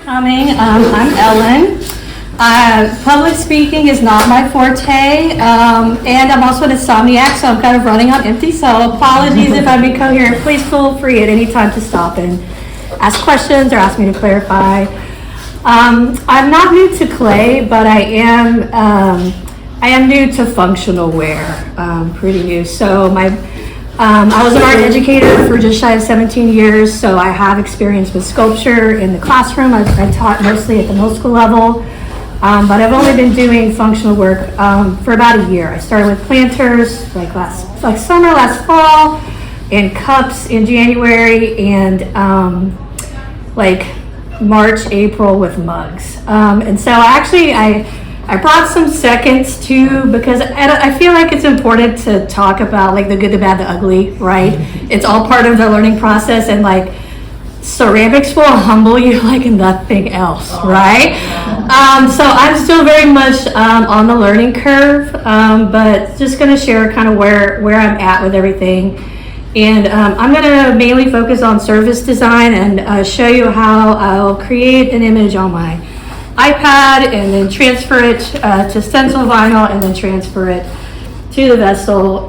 Coming. I'm Ellen. Public speaking is not my forte, and I'm also an insomniac, so I'm kind of running on empty, so apologies if I'm incoherent. Please feel free at any time to stop and ask questions or ask me to clarify. I'm not new to clay, but I am new to functional ware, pretty new. So I was an art educator for just shy of 17 years, so I have experience with sculpture in the classroom. I taught mostly at the middle school level, but I've only been doing functional work for about a year. I started with planters like summer, last fall, and cups in January, and like March, April with mugs. And so I brought some seconds too, because I feel like it's important to talk about like the good, the bad, the ugly, right? It's all part of the learning process, and like ceramics will humble you like nothing else, right? So I'm still very much on the learning curve, but just gonna share kind of where I'm at with everything. And I'm gonna mainly focus on surface design and show you how I'll create an image on my iPad and then transfer it to stencil vinyl and then transfer it to the vessel.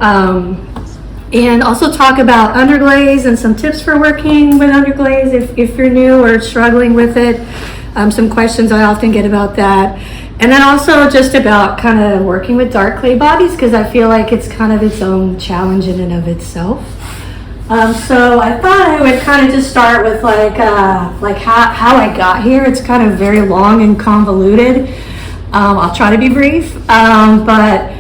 And also talk about underglaze and some tips for working with underglaze if you're new or struggling with it. Some questions I often get about that. And then also just about kind of working with dark clay bodies, because I feel like it's kind of its own challenge in and of itself. So I thought I would kind of just start with like how I got here. It's kind of very long and convoluted. I'll try to be brief, but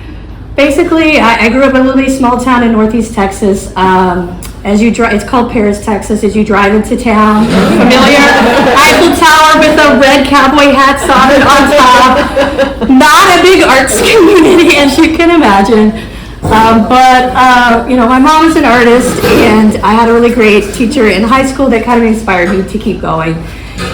basically I grew up in a little small town in Northeast Texas. As you drive, it's called Paris, Texas. As you drive into town, familiar? Eiffel Tower with a red cowboy hat soldered on top. Not a big arts community, as you can imagine. But my mom is an artist, and I had a really great teacher in high school that kind of inspired me to keep going.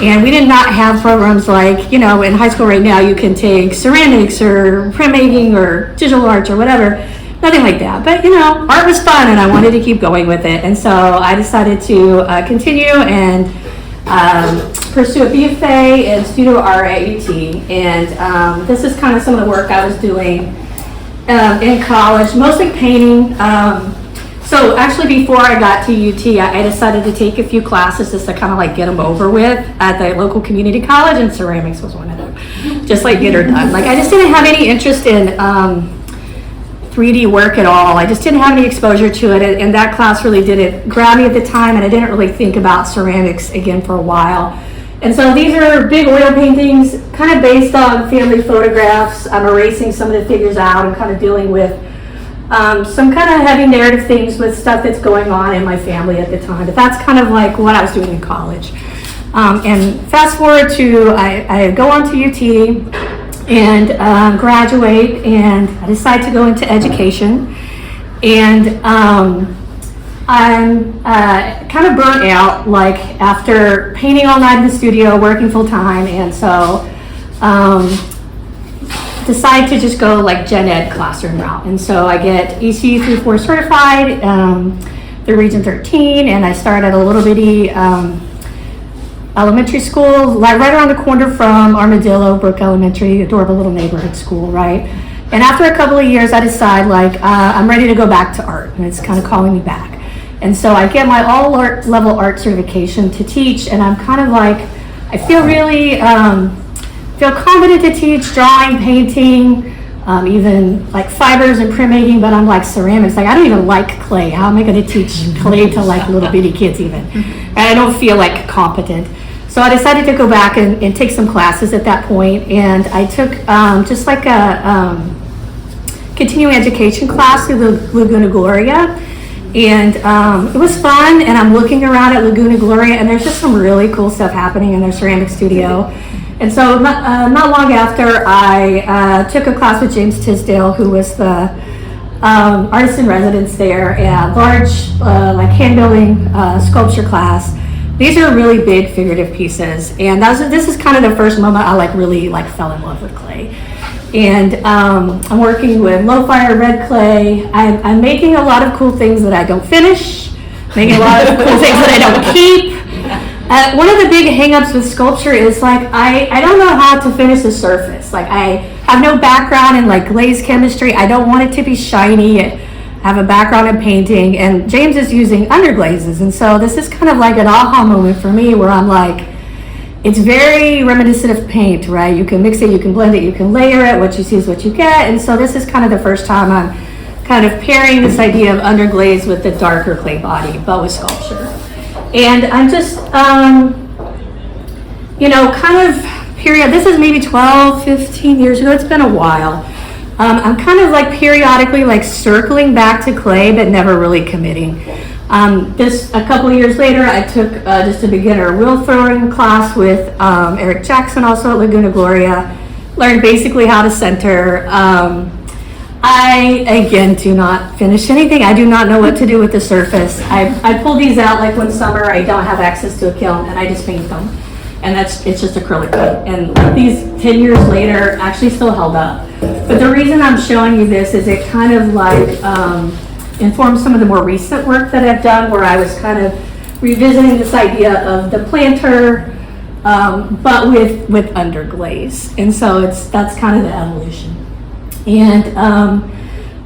And we did not have programs like, in high school right now, you can take ceramics or printmaking or digital arts or whatever. Nothing like that. But, art was fun, and I wanted to keep going with it. And so I decided to continue and pursue a BFA in studio art at UT. And this is kind of some of the work I was doing in college, mostly painting. So actually before I got to UT, I decided to take a few classes just to kind of like get them over with at the local community college, and ceramics was one of them. Just like get her done. Like I just didn't have any interest in 3D work at all. I just didn't have any exposure to it, and that class really didn't grab me at the time, and I didn't really think about ceramics again for a while. And so these are big oil paintings, kind of based on family photographs. I'm erasing some of the figures out and kind of dealing with some kind of heavy narrative themes with stuff that's going on in my family at the time. But that's kind of like what I was doing in college. And fast forward to, I go on to UT and graduate, and I decide to go into education. And I'm kind of burnt out, like after painting all night in the studio, working full time, and so decide to just go like gen ed classroom route. And so I get ECU 3-4 certified through Region 13, and I start at a little bitty elementary school, like right around the corner from Armadillo Brook Elementary, adorable little neighborhood school, right? And after a couple of years, I decide like I'm ready to go back to art, and it's kind of calling me back. And so I get my all art level art certification to teach, and I'm kind of like, I feel really, feel confident to teach drawing, painting, even like fibers and printmaking, but I'm like ceramics, like I don't even like clay. How am I gonna teach clay to like little bitty kids even? And I don't feel like competent. So I decided to go back and take some classes at that point, and I took just like a continuing education class through the Laguna Gloria. And it was fun, and I'm looking around at Laguna Gloria, and there's just some really cool stuff happening in their ceramic studio. And so not long after, I took a class with James Tisdale, who was the artist in residence there, a large like hand building sculpture class. These are really big figurative pieces, and this is kind of the first moment I like really like fell in love with clay. And I'm working with low fire red clay. I'm making a lot of cool things that I don't finish, making a lot of cool things that I don't keep. One of the big hangups with sculpture is like I don't know how to finish the surface. Like I have no background in like glaze chemistry. I don't want it to be shiny. I have a background in painting, and James is using underglazes, and so this is kind of like an aha moment for me where I'm like, it's very reminiscent of paint, right? You can mix it, you can blend it, you can layer it. What you see is what you get, and so this is kind of the first time I'm kind of pairing this idea of underglaze with the darker clay body, but with sculpture. And I'm just, kind of this is maybe 12, 15 years ago. It's been a while. I'm kind of like periodically like circling back to clay, but never really committing. A couple of years later, I took just a beginner wheel throwing class with Eric Jackson, also at Laguna Gloria. Learned basically how to center. I, again, do not finish anything. I do not know what to do with the surface. I pull these out like one summer, I don't have access to a kiln, and I just paint them. And it's just acrylic paint. And these 10 years later actually still held up. But the reason I'm showing you this is it kind of like informs some of the more recent work that I've done, where I was kind of revisiting this idea of the planter, but with underglaze. And so that's kind of the evolution. And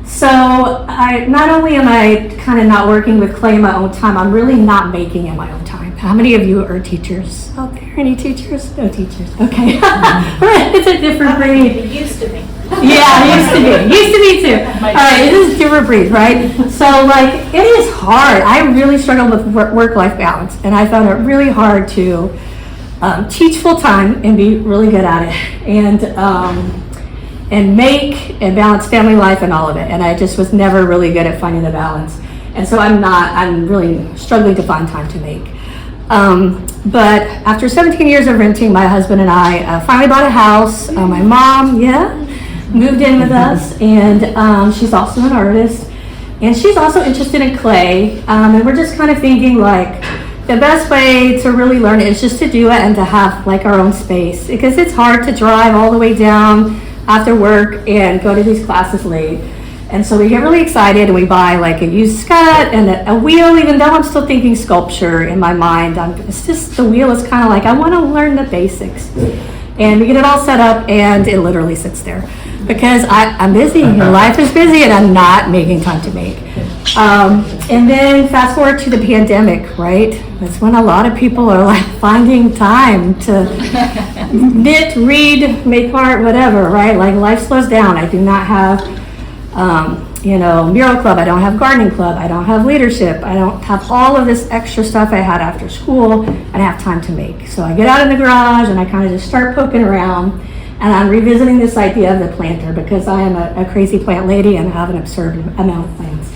so not only am I kind of not working with clay in my own time, I'm really not making in my own time. How many of you are teachers out there? Any teachers? No teachers. Okay. It's a different breed. It used to be. Yeah, it used to be. Used to be too. All right, it is a different breed, right? So like, it is hard. I really struggle with work-life balance, and I found it really hard to teach full-time and be really good at it. And make and balance family life and all of it. And I just was never really good at finding the balance. And so I'm really struggling to find time to make. But after 17 years of renting, my husband and I finally bought a house. My mom, moved in with us, and she's also an artist. And she's also interested in clay. And we're just kind of thinking like, the best way to really learn it is just to do it and to have like our own space. Because it's hard to drive all the way down after work and go to these classes late. And so we get really excited and we buy like a used scut and a wheel, even though I'm still thinking sculpture in my mind. It's just, the wheel is kind of like, I want to learn the basics. And we get it all set up and it literally sits there because I'm busy and life is busy and I'm not making time to make. And then fast forward to the pandemic, right? That's when a lot of people are like finding time to knit, read, make art, whatever, right? Like life slows down. I do not have, mural club. I don't have gardening club. I don't have leadership. I don't have all of this extra stuff I had after school, and I have time to make. So I get out in the garage and I kind of just start poking around, and I'm revisiting this idea of the planter because I am a crazy plant lady and have an absurd amount of plants.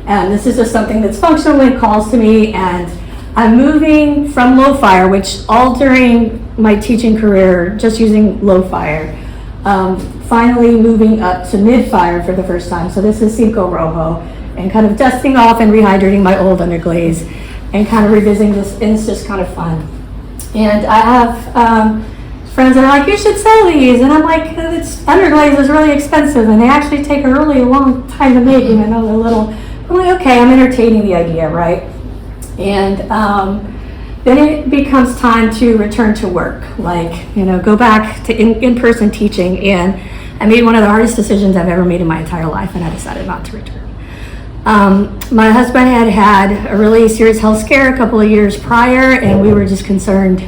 And this is just something that's functional and calls to me, and I'm moving from low fire, which all during my teaching career, just using low fire, finally moving up to mid fire for the first time. So this is Cinco Rojo, and kind of dusting off and rehydrating my old underglaze and kind of revisiting this, and it's just kind of fun. And I have friends that are like, you should sell these, and I'm like, underglaze is really expensive, and they actually take a really long time to make, even though they're little. I'm like, okay, I'm entertaining the idea, right? And then it becomes time to return to work, go back to in-person teaching. And I made one of the hardest decisions I've ever made in my entire life, and I decided not to return. My husband had a really serious health scare a couple of years prior, and we were just concerned.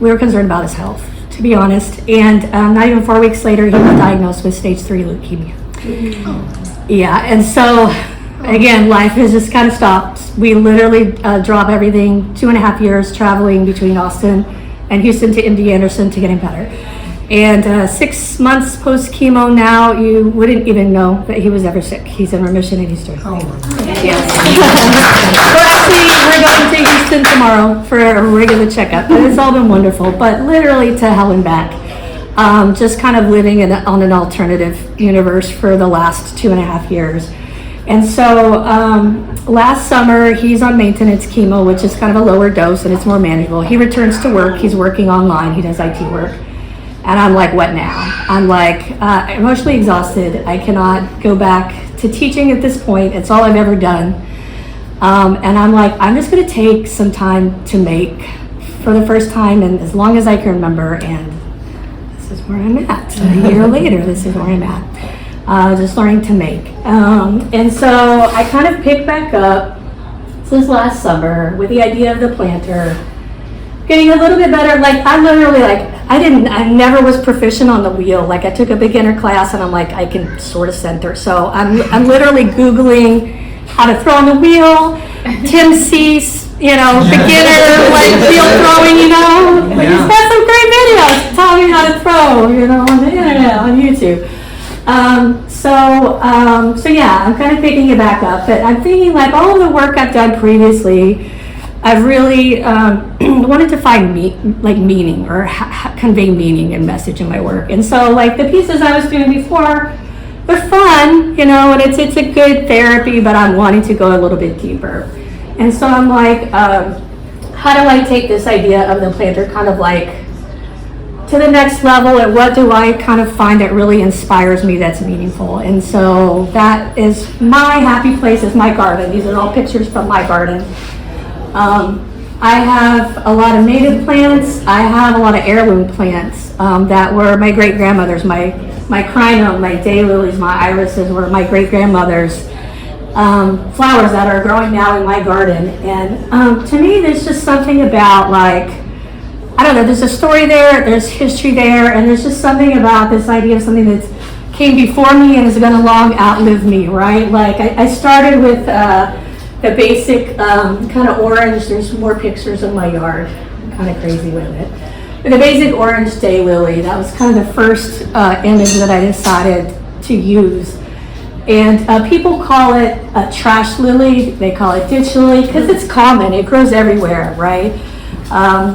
We were concerned about his health, to be honest. And not even 4 weeks later, he was diagnosed with stage 3 leukemia. Yeah, and so again, life has just kind of stopped. We literally drop everything, 2.5 years traveling between Austin and Houston to MD Anderson to get him better. And 6 months post chemo now, you wouldn't even know that he was ever sick. He's in remission and he's doing great. Yes. We're going to Houston tomorrow for a regular checkup. And it's all been wonderful, but literally to hell and back. Just kind of living on an alternative universe for the last 2.5 years. And so last summer, he's on maintenance chemo, which is kind of a lower dose and it's more manageable. He returns to work. He's working online. He does IT work. And I'm like, what now? I'm like emotionally exhausted. I cannot go back to teaching at this point. It's all I've ever done. And I'm like, I'm just gonna take some time to make for the first time and as long as I can remember, and this is where I'm at. A year later, this is where I'm at. Just learning to make. And so I kind of picked back up this last summer with the idea of the planter, getting a little bit better. Like I literally, like I never was proficient on the wheel. Like I took a beginner class and I'm like, I can sort of center. So I'm literally Googling how to throw on the wheel, Tim C's, beginner, like wheel throwing, Like, he's got some great videos telling me how to throw, on the internet, on YouTube. So yeah, I'm kind of picking it back up, but I'm thinking like all the work I've done previously, I've really wanted to find meaning or convey meaning and message in my work. And so like the pieces I was doing before, they're fun, and it's a good therapy, but I'm wanting to go a little bit deeper. And so I'm like, how do I take this idea of the planter kind of like to the next level, and what do I kind of find that really inspires me that's meaningful? And so that is my happy place, is my garden. These are all pictures from my garden. I have a lot of native plants. I have a lot of heirloom plants that were my great-grandmother's. My crinum, my daylilies, my irises were my great-grandmother's flowers that are growing now in my garden. And to me, there's just something about like, I don't know, there's a story there, there's history there, and there's just something about this idea of something that came before me and is going to long outlive me, right? Like I started with the basic kind of orange. There's more pictures of my yard. I'm kind of crazy with it. But the basic orange daylily, that was kind of the first image that I decided to use. And people call it a trash lily. They call it ditch lily because it's common. It grows everywhere, right?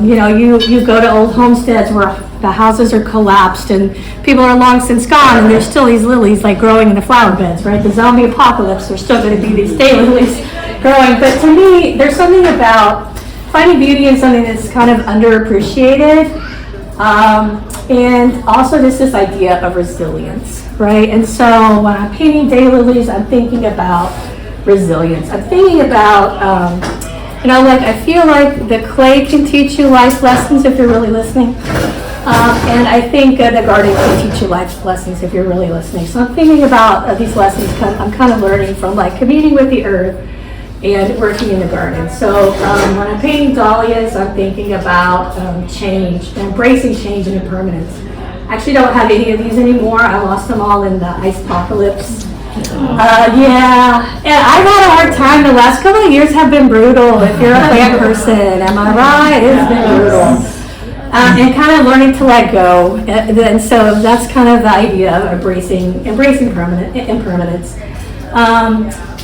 You go to old homesteads where the houses are collapsed and people are long since gone, and there's still these lilies like growing in the flower beds, right? The zombie apocalypse, there's still going to be these daylilies growing. But to me, there's something about finding beauty in something that's kind of underappreciated, and also just this idea of resilience, right? And so when I'm painting daylilies, I'm thinking about resilience. I'm thinking about I feel like the clay can teach you life lessons if you're really listening. And I think the garden can teach you life lessons if you're really listening. So I'm thinking about these lessons I'm kind of learning from like communing with the earth and working in the garden. So when I'm painting dahlias, I'm thinking about change, embracing change and impermanence. I actually don't have any of these anymore. I lost them all in the ice apocalypse. Yeah, and I've had a hard time. The last couple of years have been brutal. If you're a plant person, am I right? It's been brutal. And kind of learning to let go. And so that's kind of the idea of embracing impermanence.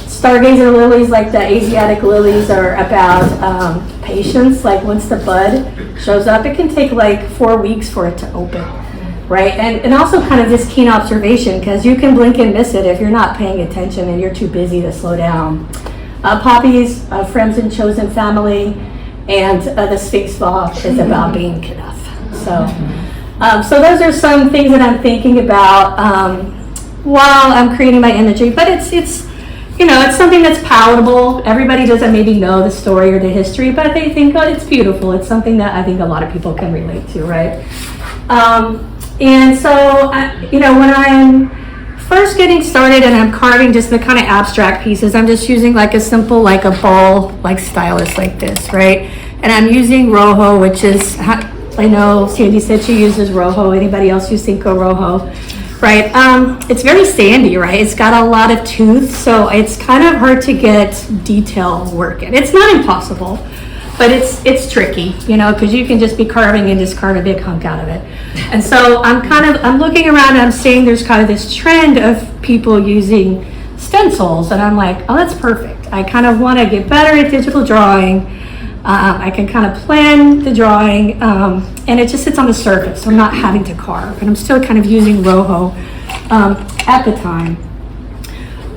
Stargazer lilies, like the Asiatic lilies, are about patience. Like once the bud shows up, it can take like 4 weeks for it to open. Right, and also kind of this keen observation, because you can blink and miss it if you're not paying attention and you're too busy to slow down. Poppies, friends and chosen family, and the Sphinx Vogue is about being enough. So those are some things that I'm thinking about while I'm creating my imagery. But it's something that's palatable. Everybody doesn't maybe know the story or the history, but they think, oh, it's beautiful. It's something that I think a lot of people can relate to, right? And so, when I'm first getting started and I'm carving just the kind of abstract pieces, I'm just using like a simple, like a ball, like stylus like this, right? And I'm using Rojo, which is, I know Sandy said she uses Rojo. Anybody else use Cinco Rojo, right? It's very sandy, right? It's got a lot of tooth, so it's kind of hard to get detail work in. It's not impossible, but it's tricky, because you can just be carving and just carve a big hunk out of it. And so I'm looking around and I'm seeing there's kind of this trend of people using stencils, and I'm like, oh, that's perfect. I kind of want to get better at digital drawing. I can kind of plan the drawing, and it just sits on the surface. I'm not having to carve, and I'm still kind of using Rojo at the time.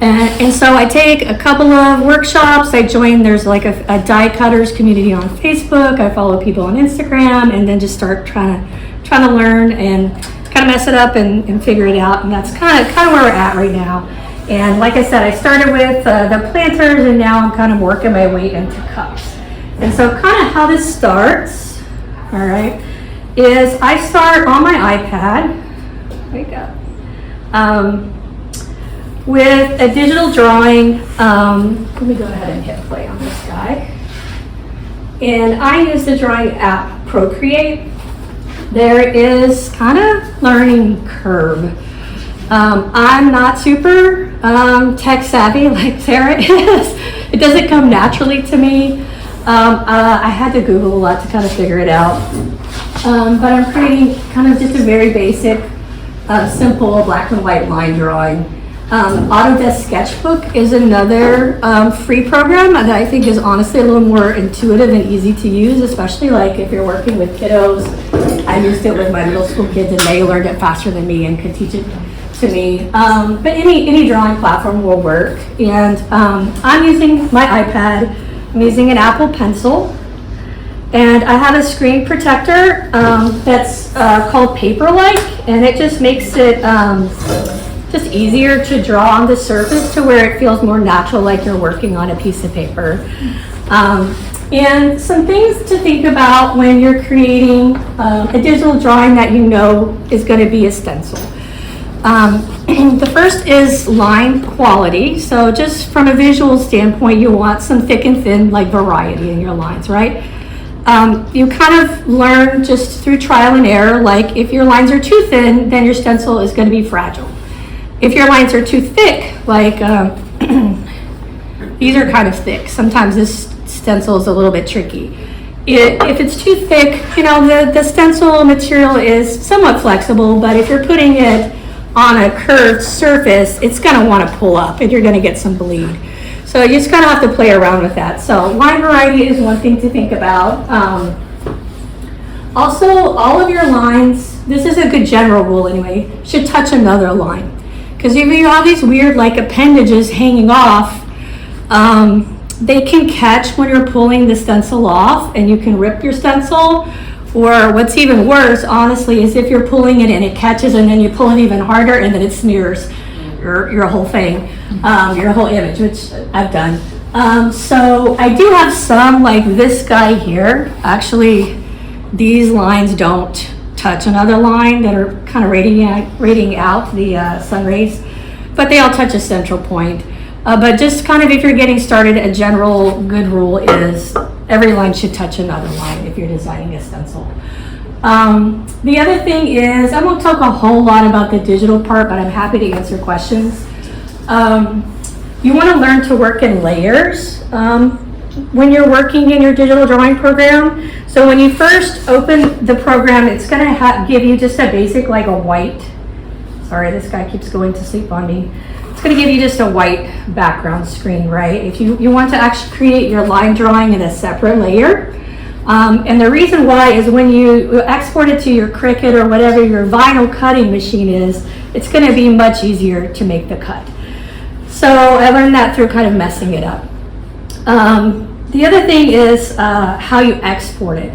And so I take a couple of workshops. I join, there's like a die cutters community on Facebook. I follow people on Instagram, and then just start trying to learn and kind of mess it up and figure it out. And that's kind of where we're at right now. And like I said, I started with the planters, and now I'm kind of working my way into cups. And so kind of how this starts, all right, is I start on my iPad, there you go, with a digital drawing. Let me go ahead and hit play on this guy. And I use the drawing app Procreate. There is kind of learning curve. I'm not super tech savvy like Sarah is. It doesn't come naturally to me. I had to Google a lot to kind of figure it out. But I'm creating kind of just a very basic, simple black and white line drawing. Autodesk Sketchbook is another free program that I think is honestly a little more intuitive and easy to use, especially like if you're working with kiddos. I used it with my middle school kids and they learned it faster than me and could teach it to me. But any drawing platform will work. And I'm using my iPad. I'm using an Apple Pencil. And I have a screen protector that's called Paper-like, and it just makes it just easier to draw on the surface to where it feels more natural, like you're working on a piece of paper. And some things to think about when you're creating a digital drawing that you know is going to be a stencil. The first is line quality. So just from a visual standpoint, you want some thick and thin, like variety in your lines, right? You kind of learn just through trial and error, like if your lines are too thin, then your stencil is going to be fragile. If your lines are too thick, like these are kind of thick. Sometimes this stencil is a little bit tricky. If it's too thick, you know, the stencil material is somewhat flexible, but if you're putting it on a curved surface, it's going to want to pull up and you're going to get some bleed. So you just kind of have to play around with that. So line variety is one thing to think about. Also, all of your lines, this is a good general rule anyway, should touch another line. Because if you have these weird like appendages hanging off, they can catch when you're pulling the stencil off and you can rip your stencil. Or what's even worse, honestly, is if you're pulling it and it catches and then you pull it even harder and then it smears your whole thing, your whole image, which I've done. So I do have some, like this guy here. Actually, these lines don't touch another line that are kind of radiating out the sun rays, but they all touch a central point. But just kind of if you're getting started, a general good rule is every line should touch another line if you're designing a stencil. The other thing is, I won't talk a whole lot about the digital part, but I'm happy to answer questions. You want to learn to work in layers when you're working in your digital drawing program. So when you first open the program, it's going to give you just a basic, like a white, sorry, this guy keeps going to sleep on me. It's going to give you just a white background screen, right? If you want to actually create your line drawing in a separate layer, and the reason why is when you export it to your Cricut or whatever your vinyl cutting machine is, it's going to be much easier to make the cut. So I learned that through kind of messing it up. The other thing is how you export it.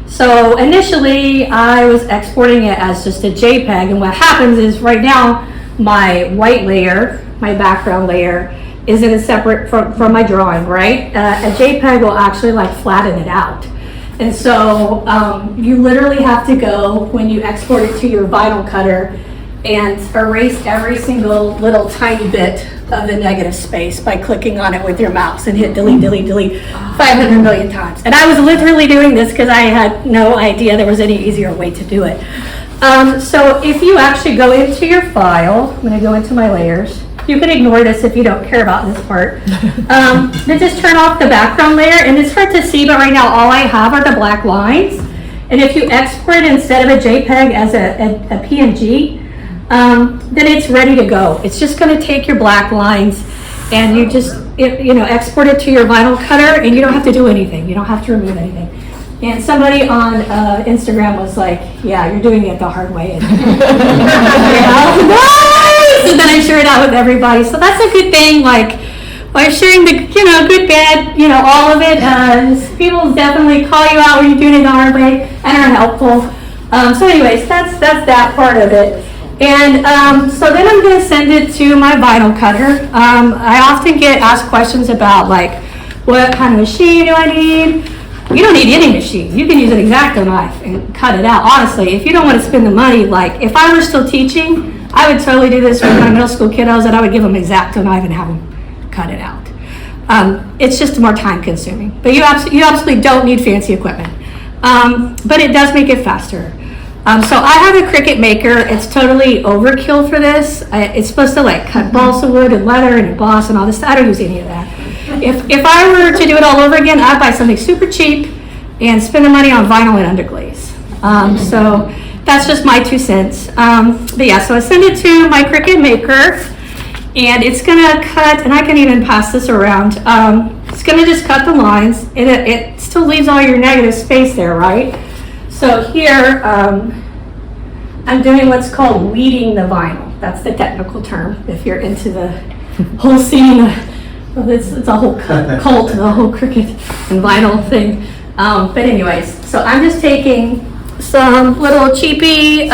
So initially I was exporting it as just a JPEG, and what happens is right now my white layer, my background layer, is in a separate from my drawing, right? A JPEG will actually like flatten it out. And so you literally have to go, when you export it to your vinyl cutter, and erase every single little tiny bit of the negative space by clicking on it with your mouse and hit delete, delete, delete 500 million times. And I was literally doing this because I had no idea there was any easier way to do it. So if you actually go into your file, I'm going to go into my layers. You can ignore this if you don't care about this part. Then just turn off the background layer, and it's hard to see, but right now all I have are the black lines. And if you export it instead of a JPEG as a PNG, then it's ready to go. It's just going to take your black lines and you just export it to your vinyl cutter, and you don't have to do anything. You don't have to remove anything. And somebody on Instagram was like, yeah, you're doing it the hard way. And, and then I share it out with everybody. So that's a good thing. Like, by sharing the, good, bad, all of it, people definitely call you out when you're doing it the hard way and are helpful. So anyways, that's that part of it. And so then I'm going to send it to my vinyl cutter. I often get asked questions about like, what kind of machine do I need? You don't need any machine. You can use an X-Acto knife and cut it out. Honestly, if you don't want to spend the money, like if I were still teaching, I would totally do this with my middle school kiddos, and I would give them an X-Acto knife and have them cut it out. It's just more time consuming, but you absolutely don't need fancy equipment. But it does make it faster. So I have a Cricut maker. It's totally overkill for this. It's supposed to like cut balsa wood and leather and emboss and all this. I don't use any of that. If I were to do it all over again, I'd buy something super cheap and spend the money on vinyl and underglaze. So that's just my 2 cents. But yeah, so I send it to my Cricut maker, and it's gonna cut, and I can even pass this around. It's gonna just cut the lines. It still leaves all your negative space there, right? So here, I'm doing what's called weeding the vinyl. That's the technical term, if you're into the whole scene. It's a whole cult, the whole Cricut and vinyl thing. But anyways, so I'm just taking some little cheapy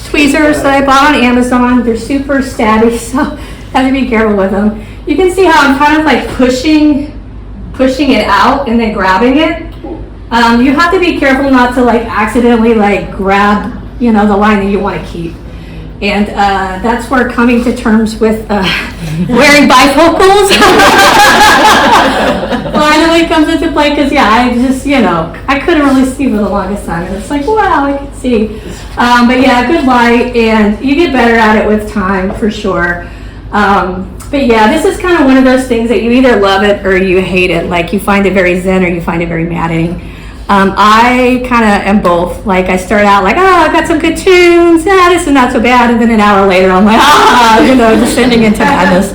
tweezers that I bought on Amazon. They're super stabby, so have to be careful with them. You can see how I'm kind of like pushing it out and then grabbing it. You have to be careful not to like accidentally like grab, the line that you want to keep. And that's where coming to terms with wearing bifocals finally comes into play, because I just, I couldn't really see for the longest time, and it's like, wow, I can see. But yeah, good light, and you get better at it with time for sure. But yeah, this is kind of one of those things that you either love it or you hate it. Like you find it very zen or you find it very maddening. I kind of am both. Like I start out like, I've got some good tunes. This is not so bad. And then an hour later, I'm like, descending into madness.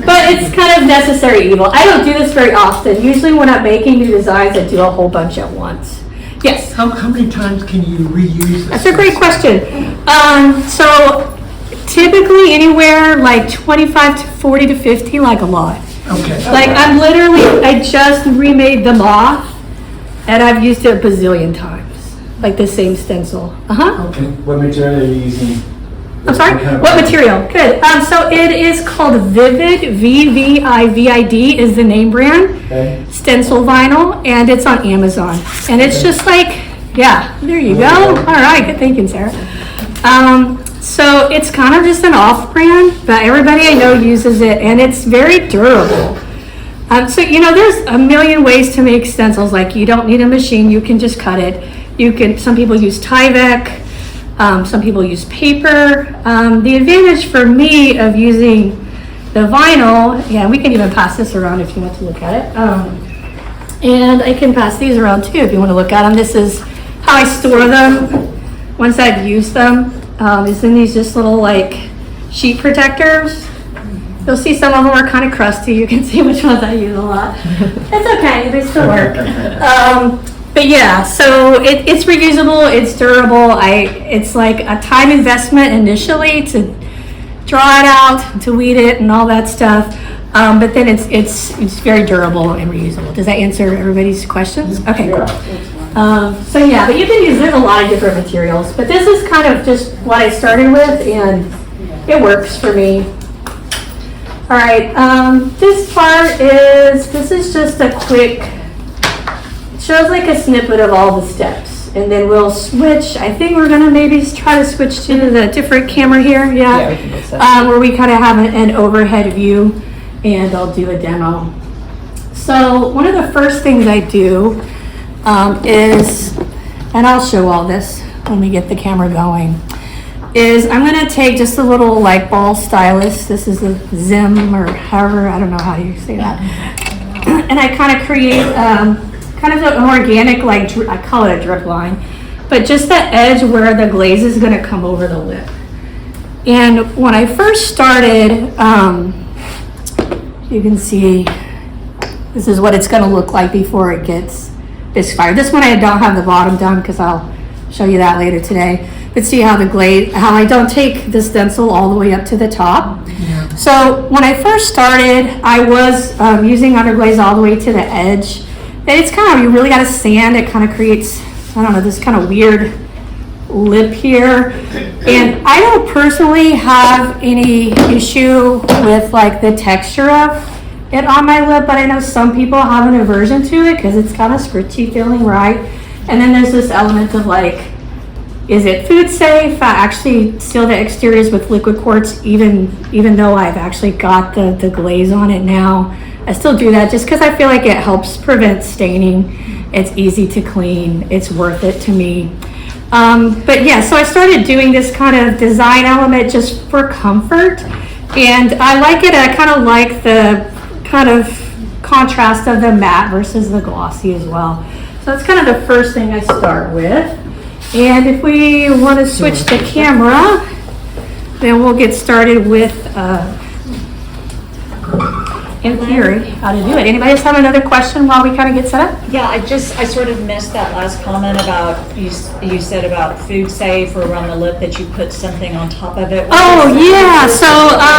But it's kind of necessary evil. I don't do this very often. Usually when I'm making new designs, I do a whole bunch at once. Yes? How many times can you reuse this? That's a great question. So typically anywhere like 25 to 40 to 50, like a lot. Okay. Like I just remade the moth. And I've used it a bazillion times, like the same stencil. Okay. What material are you using? I'm sorry? What material? Good. So it is called Vivid, VVIVID is the name brand. Okay. Stencil vinyl, and it's on Amazon. And it's just like, yeah, there you go. All right, good thinking, Sarah. So it's kind of just an off-brand, but everybody I know uses it, and it's very durable. So, there's a million ways to make stencils. Like you don't need a machine, you can just cut it. Some people use Tyvek, some people use paper. The advantage for me of using the vinyl, we can even pass this around if you want to look at it. And I can pass these around too if you want to look at them. This is how I store them once I've used them. Is in these just little like sheet protectors. You'll see some of them are kind of crusty. You can see which ones I use a lot. It's okay, they still work. But yeah, so it's reusable, it's durable. It's like a time investment initially to draw it out, to weed it and all that stuff. But then it's very durable and reusable. Does that answer everybody's questions? Okay, cool. So yeah, but you can use, there's a lot of different materials. But this is kind of just what I started with, and it works for me. All right, this is just a quick, it shows like a snippet of all the steps, and then we'll switch. I think we're gonna maybe try to switch to the different camera here, yeah, we can do so. Where we kind of have an overhead view, and I'll do a demo. So one of the first things I do is, and I'll show all this when we get the camera going, is I'm going to take just a little like ball stylus. This is a Zim or however, I don't know how you say that. And I kind of create kind of an organic, like I call it a drip line, but just the edge where the glaze is going to come over the lip. And when I first started, you can see this is what it's going to look like before it gets fired. This one I don't have the bottom done because I'll show you that later today. But see how how I don't take the stencil all the way up to the top. Yeah. So when I first started, I was using underglaze all the way to the edge. And it's kind of, you really got to sand. It kind of creates, I don't know, this kind of weird lip here. And I don't personally have any issue with like the texture of it on my lip, but I know some people have an aversion to it because it's kind of scritchy feeling, right? And then there's this element of like, is it food safe? I actually seal the exteriors with liquid quartz, even though I've actually got the glaze on it now. I still do that just because I feel like it helps prevent staining. It's easy to clean. It's worth it to me. But yeah, so I started doing this kind of design element just for comfort. And I like it. I kind of like the kind of contrast of the matte versus the glossy as well. So that's kind of the first thing I start with. And if we want to switch the camera, then we'll get started with, in theory, how to do it. Anybody else have another question while we kind of get set up? Yeah, I sort of missed that last comment about, you said about food safe or around the lip that you put something on top of it. Oh, yeah,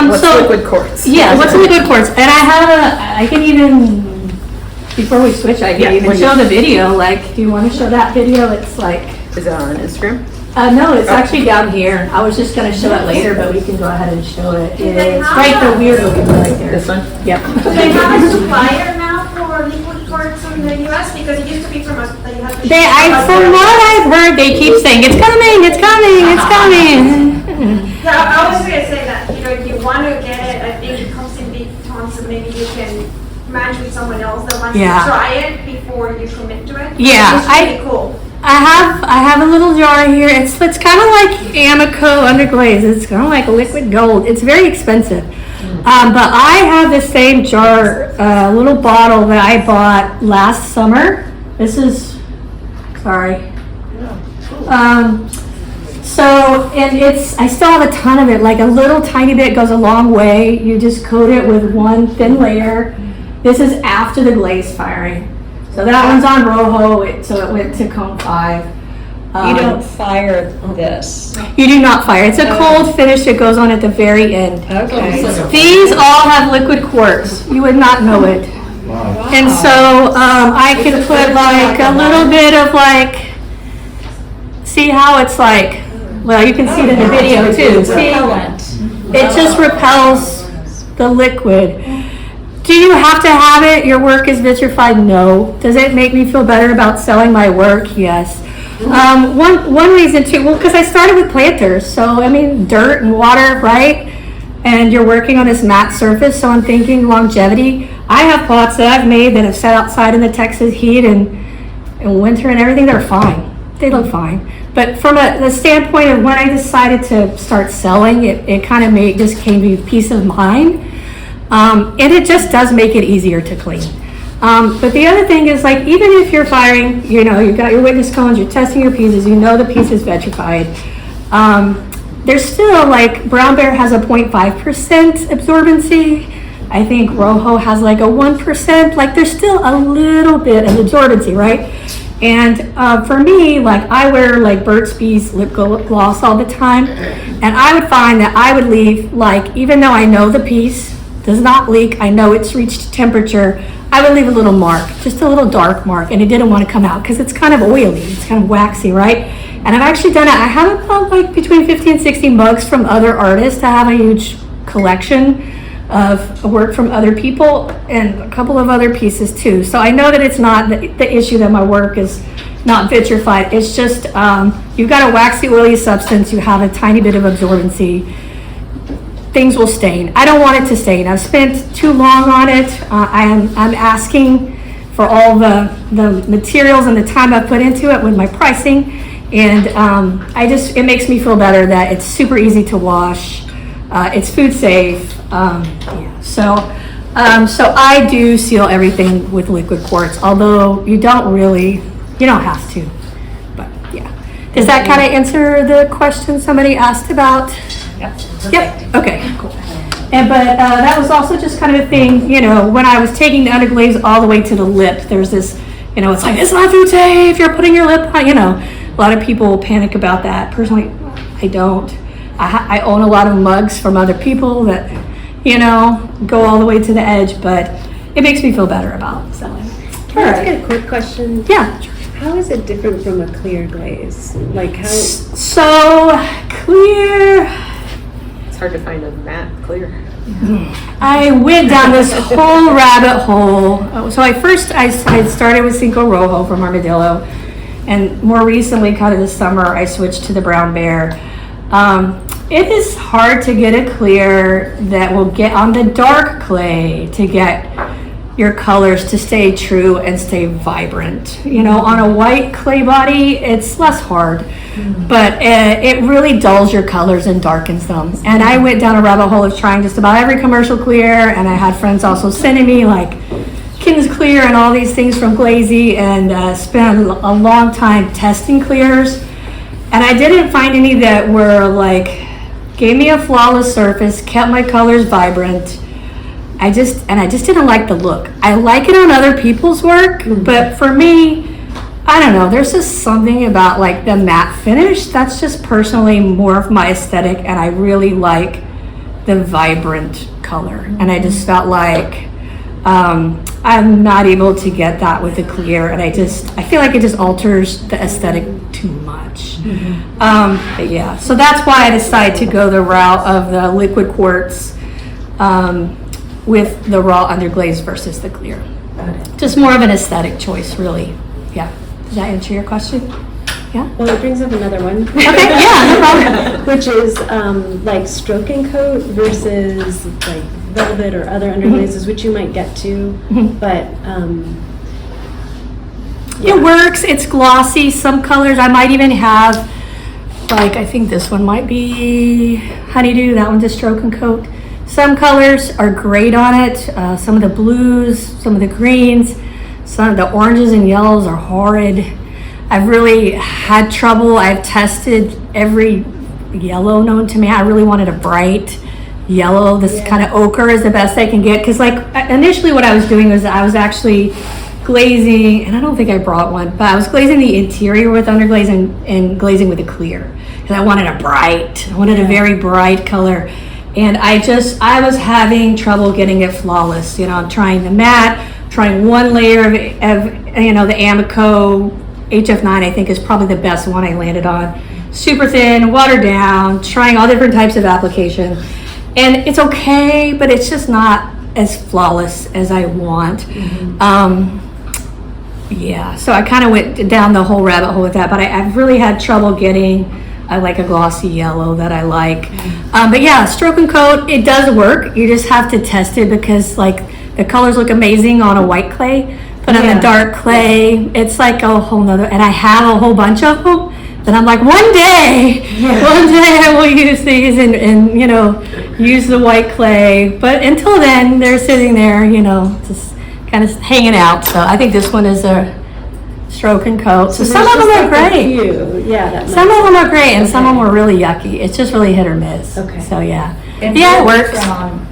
What's liquid quartz? Yeah, what's liquid quartz? And I can even, before we switch, I can even show the video. Like, do you want to show that video? It's like. Is it on Instagram? No, it's actually down here. I was just gonna show it later, but we can go ahead and show it. It's right, the weird looking one right there. This one? Yep. Do they have a supplier now for liquid quartz in the US? Because it used to be from us, that you have to. From what I've heard, they keep saying, it's coming, it's coming, it's coming. Yeah, I was gonna say that, if you want to get it, I think it comes in big tons, so maybe you can match with someone else that wants to try it before you commit to it. Yeah, It's really cool. I have a little jar here. It's kind of like Amico underglaze. It's kind of like liquid gold. It's very expensive. But I have the same jar, little bottle that I bought last summer. This is, sorry. And I still have a ton of it. Like a little tiny bit goes a long way. You just coat it with one thin layer. This is after the glaze firing. So that one's on Rojo, so it went to cone 5. You don't fire this. You do not fire. It's a cold finish that goes on at the very end. Okay. These all have liquid quartz. You would not know it. And so I can put like a little bit of like, see how it's like, well, you can see it in the video too. See, it just repels the liquid. Do you have to have it? Your work is vitrified? No. Does it make me feel better about selling my work? Yes. One reason too, well, because I started with planters, so I mean dirt and water, right? And you're working on this matte surface, so I'm thinking longevity. I have pots that I've made that have sat outside in the Texas heat and winter and everything. They're fine. They look fine. But from the standpoint of when I decided to start selling, it kind of just gave me peace of mind. And it just does make it easier to clean. But the other thing is, like, even if you're firing, you've got your witness cones, you're testing your pieces, the piece is vitrified. There's still, like, Brown Bear has a 0.5% absorbency. I think Rojo has like a 1%. Like, there's still a little bit of absorbency, right? And for me, like, I wear like Burt's Bees lip gloss all the time. And I would find that I would leave, like, even though I know the piece does not leak, I know it's reached temperature, I would leave a little mark, just a little dark mark, and it didn't want to come out because it's kind of oily, it's kind of waxy, right? And I've actually done it. I have about like between 50 and 60 mugs from other artists. I have a huge collection of work from other people and a couple of other pieces too. So I know that it's not the issue that my work is not vitrified. It's just you've got a waxy, oily substance, you have a tiny bit of absorbency, things will stain. I don't want it to stain. I've spent too long on it. I'm asking for all the materials and the time I've put into it with my pricing, and it makes me feel better that it's super easy to wash. It's food safe. So I do seal everything with liquid quartz, although you don't have to. But yeah, does that kind of answer the question somebody asked about? Yep. Okay, cool. But that was also just kind of a thing, when I was taking the underglaze all the way to the lip, there's this, it's like, it's not food safe, you're putting your lip on, a lot of people panic about that. Personally, I don't. I own a lot of mugs from other people that, go all the way to the edge, but it makes me feel better about selling. Can I ask a quick question? Yeah. How is it different from a clear glaze? Like how? So clear. It's hard to find a matte clear. I went down this whole rabbit hole. So I started with Cinco Rojo from Armadillo, and more recently, kind of this summer, I switched to the brown bear. It is hard to get a clear that will get on the dark clay to get your colors to stay true and stay vibrant. You know, on a white clay body, it's less hard, but it really dulls your colors and darkens them. And I went down a rabbit hole of trying just about every commercial clear, and I had friends also sending me like King's Clear and all these things from Glazy, and spent a long time testing clears. And I didn't find any that were like, gave me a flawless surface, kept my colors vibrant. I just didn't like the look. I like it on other people's work, but for me, I don't know, there's just something about like the matte finish that's just personally more of my aesthetic, and I really like the vibrant color. And I just felt like I'm not able to get that with the clear, and I feel like it just alters the aesthetic too much. But yeah, so that's why I decided to go the route of the liquid quartz with the raw underglaze versus the clear. Just more of an aesthetic choice, really. Yeah. Does that answer your question? Yeah. Well, it brings up another one. Okay. Yeah. No problem. Which is like stroke and coat versus like velvet or other underglazes, which you might get to, but It works. It's glossy. Some colors I might even have, like I think this one might be honeydew. That one's a stroke and coat. Some colors are great on it. Some of the blues, some of the greens, some of the oranges and yellows are horrid. I've really had trouble. I've tested every yellow known to me. I really wanted a bright yellow. This kind of ochre is the best I can get, because like initially what I was doing was I was actually glazing, and I don't think I brought one, but I was glazing the interior with underglaze and glazing with a clear, and I wanted a very bright color. And I was having trouble getting it flawless. You know, I'm trying the matte, trying one layer of the Amico HF9, I think is probably the best one I landed on. Super thin, watered down, trying all different types of application. And it's okay, but it's just not as flawless as I want. Yeah, so I kind of went down the whole rabbit hole with that, but I've really had trouble getting I like a glossy yellow that I like. But yeah, stroke and coat, it does work. You just have to test it, because like the colors look amazing on a white clay, but on the dark clay, it's like a whole nother, and I have a whole bunch of them that I'm like, one day I will use these and use the white clay. But until then, they're sitting there, just kind of hanging out. So I think this one is a stroke and coat. So some of them are great. Some of them are great, and some of them are really yucky. It's just really hit or miss. Okay. So yeah. And Yeah, it works. on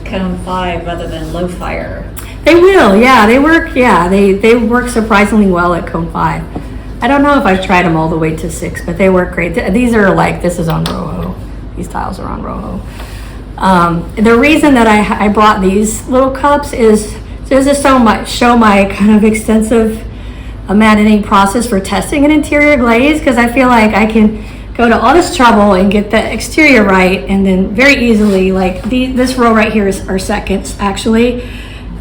cone 5 rather than low fire. They will, yeah. They work, yeah. They work surprisingly well at cone 5. I don't know if I've tried them all the way to 6, but they work great. These are like, this is on Rojo. These tiles are on Rojo. The reason that I brought these little cups is just to show my kind of extensive imagining process for testing an interior glaze, because I feel like I can go to all this trouble and get the exterior right, and then very easily, like this row right here is our seconds actually,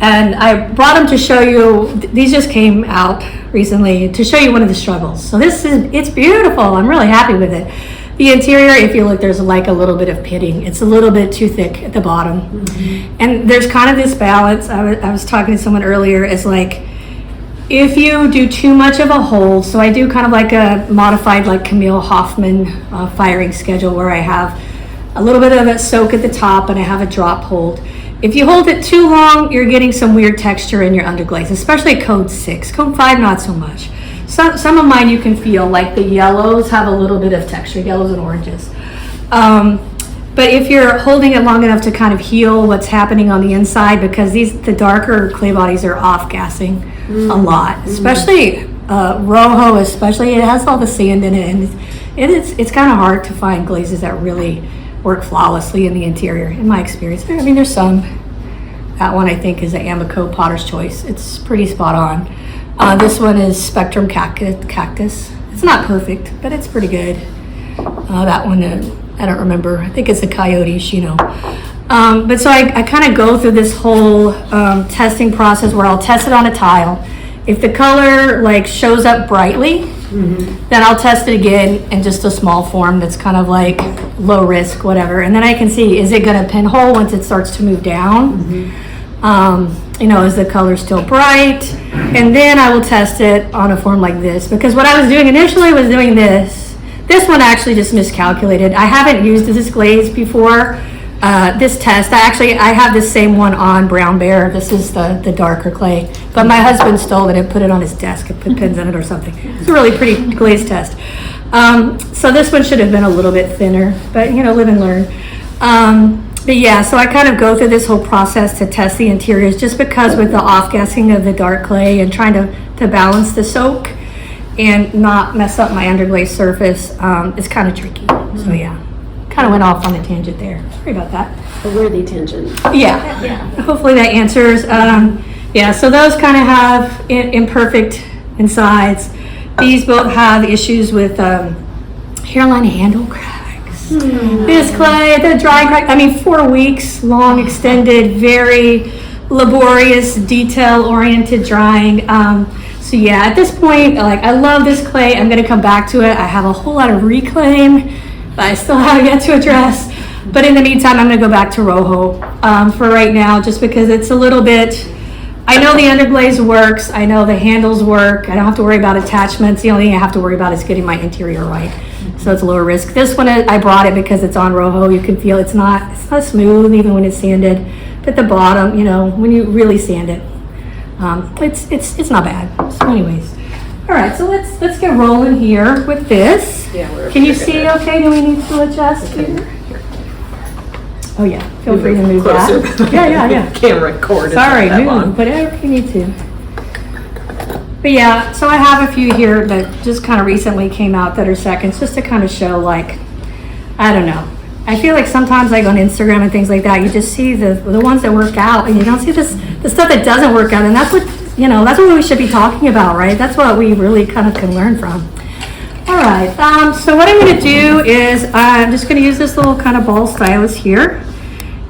and I brought them to show you. These just came out recently to show you one of the struggles. So it's beautiful. I'm really happy with it. The interior, if you look, there's like a little bit of pitting. It's a little bit too thick at the bottom, and there's kind of this balance. I was talking to someone earlier. It's like, if you do too much of a hold, so I do kind of like a modified like Camille Hoffman firing schedule, where I have a little bit of a soak at the top and I have a drop hold. If you hold it too long, you're getting some weird texture in your underglaze, especially code 6. Code 5, not so much. Some of mine you can feel, like the yellows have a little bit of texture, yellows and oranges. But if you're holding it long enough to kind of heal what's happening on the inside, because the darker clay bodies are off-gassing a lot, especially Rojo, especially, it has all the sand in it, and it's kind of hard to find glazes that really work flawlessly in the interior, in my experience. I mean, there's some. That one I think is an Amico Potter's Choice. It's pretty spot on. This one is Spectrum Cactus. It's not perfect, but it's pretty good. That one, I don't remember. I think it's a Coyote Shino. But so I kind of go through this whole testing process where I'll test it on a tile. If the color like shows up brightly, then I'll test it again in just a small form that's kind of like low risk, whatever. And then I can see, is it going to pinhole once it starts to move down? You know, is the color still bright? And then I will test it on a form like this, because what I was doing initially was doing this. This one actually just miscalculated. I haven't used this glaze before. This test, I have the same one on Brown Bear. This is the darker clay, but my husband stole it and put it on his desk and put pins in it or something. It's a really pretty glaze test. So this one should have been a little bit thinner, but you know, live and learn. But yeah, so I kind of go through this whole process to test the interiors, just because with the off-gassing of the dark clay and trying to balance the soak and not mess up my underglaze surface, it's kind of tricky. So yeah, kind of went off on a tangent there. Sorry about that. A worthy tangent. Yeah. Hopefully that answers. Yeah, so those kind of have imperfect insides. These both have issues with hairline handle cracks. This clay, the dry crack, 4 weeks long, extended, very laborious, detail-oriented drying. So yeah, at this point, like, I love this clay. I'm gonna come back to it. I have a whole lot of reclaim that I still have yet to address. But in the meantime, I'm gonna go back to Rojo for right now, just because it's a little bit, I know the underglaze works. I know the handles work. I don't have to worry about attachments. The only thing I have to worry about is getting my interior right. So it's lower risk. This one, I brought it because it's on Rojo. You can feel it's not smooth even when it's sanded. But the bottom, you know, when you really sand it, it's not bad. So anyways, all right. So let's get rolling here with this. Yeah, can you see? Okay. Do we need to adjust here? Oh yeah. Feel free to move closer. that. Yeah. Camera cord. Sorry, move whatever you need to. But yeah, so I have a few here that just kind of recently came out that are seconds, just to kind of show, like, I don't know. I feel like sometimes, like on Instagram and things like that, you just see the ones that work out, and you don't see the stuff that doesn't work out, and that's what we should be talking about, right? That's what we really kind of can learn from. All right, so what I'm going to do is I'm just going to use this little kind of ball stylus here,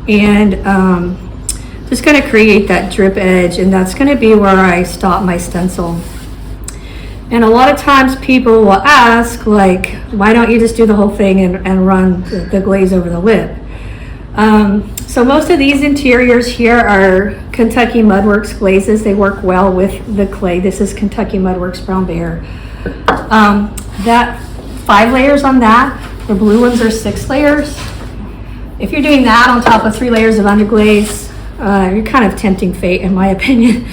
and just going to create that drip edge, and that's going to be where I stop my stencil. And a lot of times people will ask, like, why don't you just do the whole thing and run the glaze over the lip? So most of these interiors here are Kentucky Mudworks glazes. They work well with the clay. This is Kentucky Mudworks Brown Bear. That 5 layers on that, the blue ones are 6 layers. If you're doing that on top of 3 layers of underglaze, you're kind of tempting fate, in my opinion,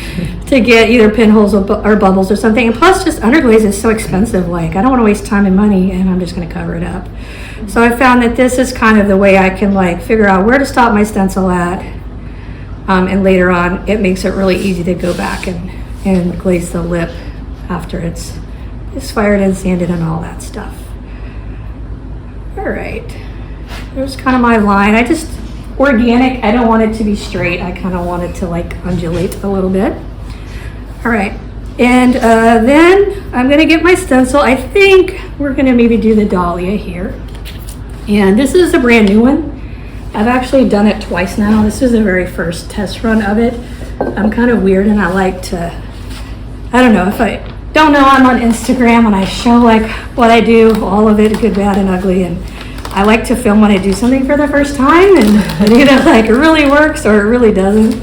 to get either pinholes or bubbles or something. And plus, just underglaze is so expensive. Like, I don't want to waste time and money, and I'm just going to cover it up. So I found that this is kind of the way I can, like, figure out where to stop my stencil at. And later on, it makes it really easy to go back and glaze the lip after it's fired and sanded and all that stuff. All right, there's kind of my line. I just organic. I don't want it to be straight. I kind of want it to like undulate a little bit. All right, and then I'm gonna get my stencil. I think we're gonna maybe do the dahlia here, and this is a brand new one. I've actually done it twice now. This is the very first test run of it. I'm kind of weird, and I like to, I don't know, if I don't know, I'm on Instagram and I show like what I do, all of it, good, bad, and ugly, and I like to film when I do something for the first time, and like it really works or it really doesn't.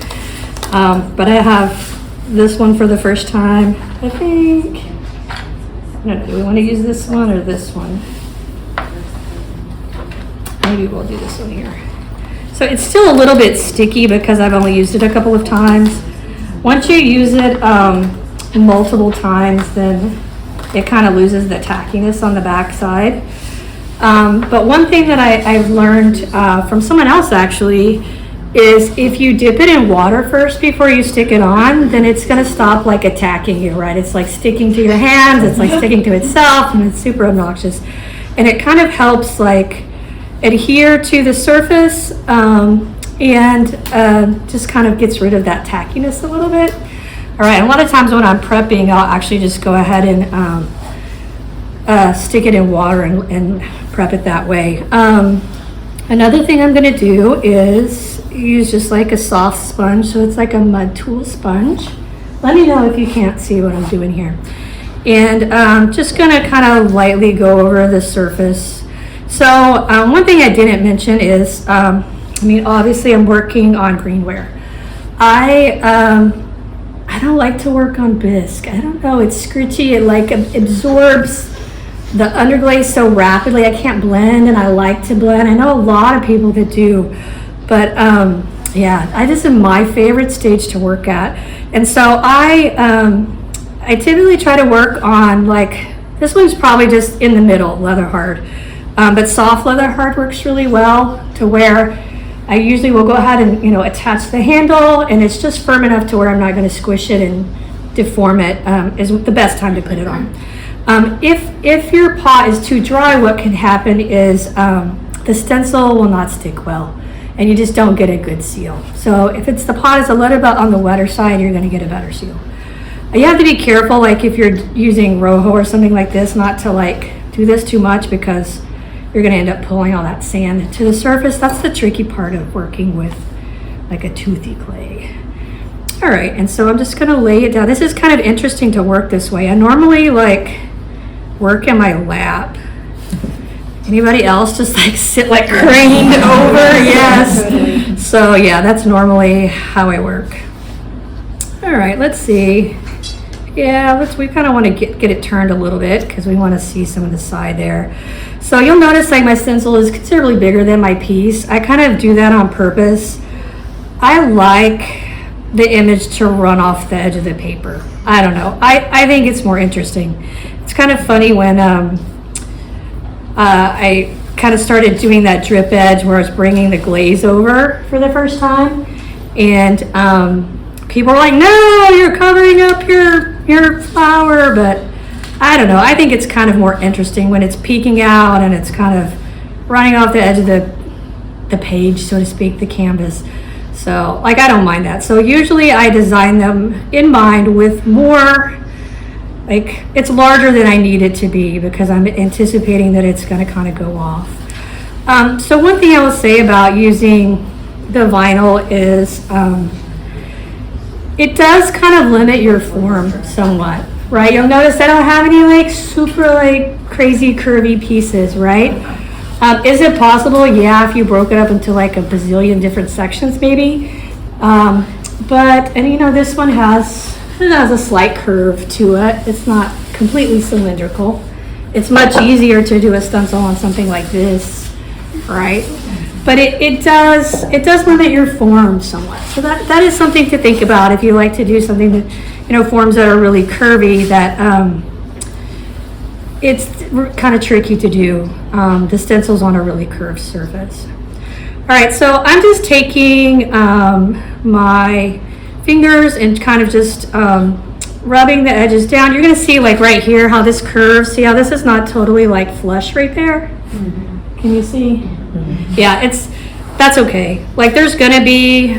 But I have this one for the first time. I think, I don't know, do we want to use this one or this one? Maybe we'll do this one here. So it's still a little bit sticky because I've only used it a couple of times. Once you use it multiple times, then it kind of loses the tackiness on the back side. But one thing that I've learned from someone else actually is if you dip it in water first before you stick it on, then it's going to stop like attacking you, right? It's like sticking to your hands, it's like sticking to itself, and it's super obnoxious. And it kind of helps like adhere to the surface and just kind of gets rid of that tackiness a little bit. All right, a lot of times when I'm prepping, I'll actually just go ahead and stick it in water and prep it that way. Another thing I'm gonna do is use just like a soft sponge, so it's like a mud tool sponge. Let me know if you can't see what I'm doing here. And just gonna kind of lightly go over the surface. So one thing I didn't mention is, I mean, obviously I'm working on greenware. I don't like to work on bisque. I don't know, it's scritchy, it like absorbs the underglaze so rapidly. I can't blend, and I like to blend. I know a lot of people that do, but yeah, this is my favorite stage to work at. And so I typically try to work on, like, this one's probably just in the middle, leather hard, but soft leather hard works really well, to where I usually will go ahead and, you know, attach the handle, and it's just firm enough to where I'm not going to squish it and deform it. Is the best time to put it on. If your pot is too dry, what can happen is the stencil will not stick well, and you just don't get a good seal. So if the pot is a little bit on the wetter side, you're going to get a better seal. You have to be careful, like if you're using Rojo or something like this, not to like do this too much, because you're going to end up pulling all that sand to the surface. That's the tricky part of working with like a toothy clay. All right, and so I'm just going to lay it down. This is kind of interesting to work this way. I normally like work in my lap. Anybody else just like sit like craned over? Yes. So yeah, that's normally how I work. All right, let's see. Yeah, we kind of want to get it turned a little bit, because we want to see some of the side there. So you'll notice like my stencil is considerably bigger than my piece. I kind of do that on purpose. I like the image to run off the edge of the paper. I don't know. I think it's more interesting. It's kind of funny when I kind of started doing that drip edge where I was bringing the glaze over for the first time, and people were like, "No, you're covering up your flower." But I don't know. I think it's kind of more interesting when it's peeking out and it's kind of running off the edge of the page, so to speak, the canvas. So like, I don't mind that. So usually I design them in mind with more, like, it's larger than I need it to be, because I'm anticipating that it's going to kind of go off. So one thing I will say about using the vinyl is it does kind of limit your form somewhat, right? You'll notice I don't have any like super like crazy curvy pieces, right? Is it possible? Yeah, if you broke it up into like a bazillion different sections maybe. But, and you know, this one has a slight curve to it. It's not completely cylindrical. It's much easier to do a stencil on something like this, right? But it does limit your form somewhat. So that is something to think about if you like to do something that, you know, forms that are really curvy, that it's kind of tricky to do the stencils on a really curved surface. All right, so I'm just taking my fingers and kind of just rubbing the edges down. You're gonna see like right here how this curves. See how this is not totally like flush right there? Mm-hmm. Can you see? Mm-hmm. Yeah, that's okay. Like there's gonna be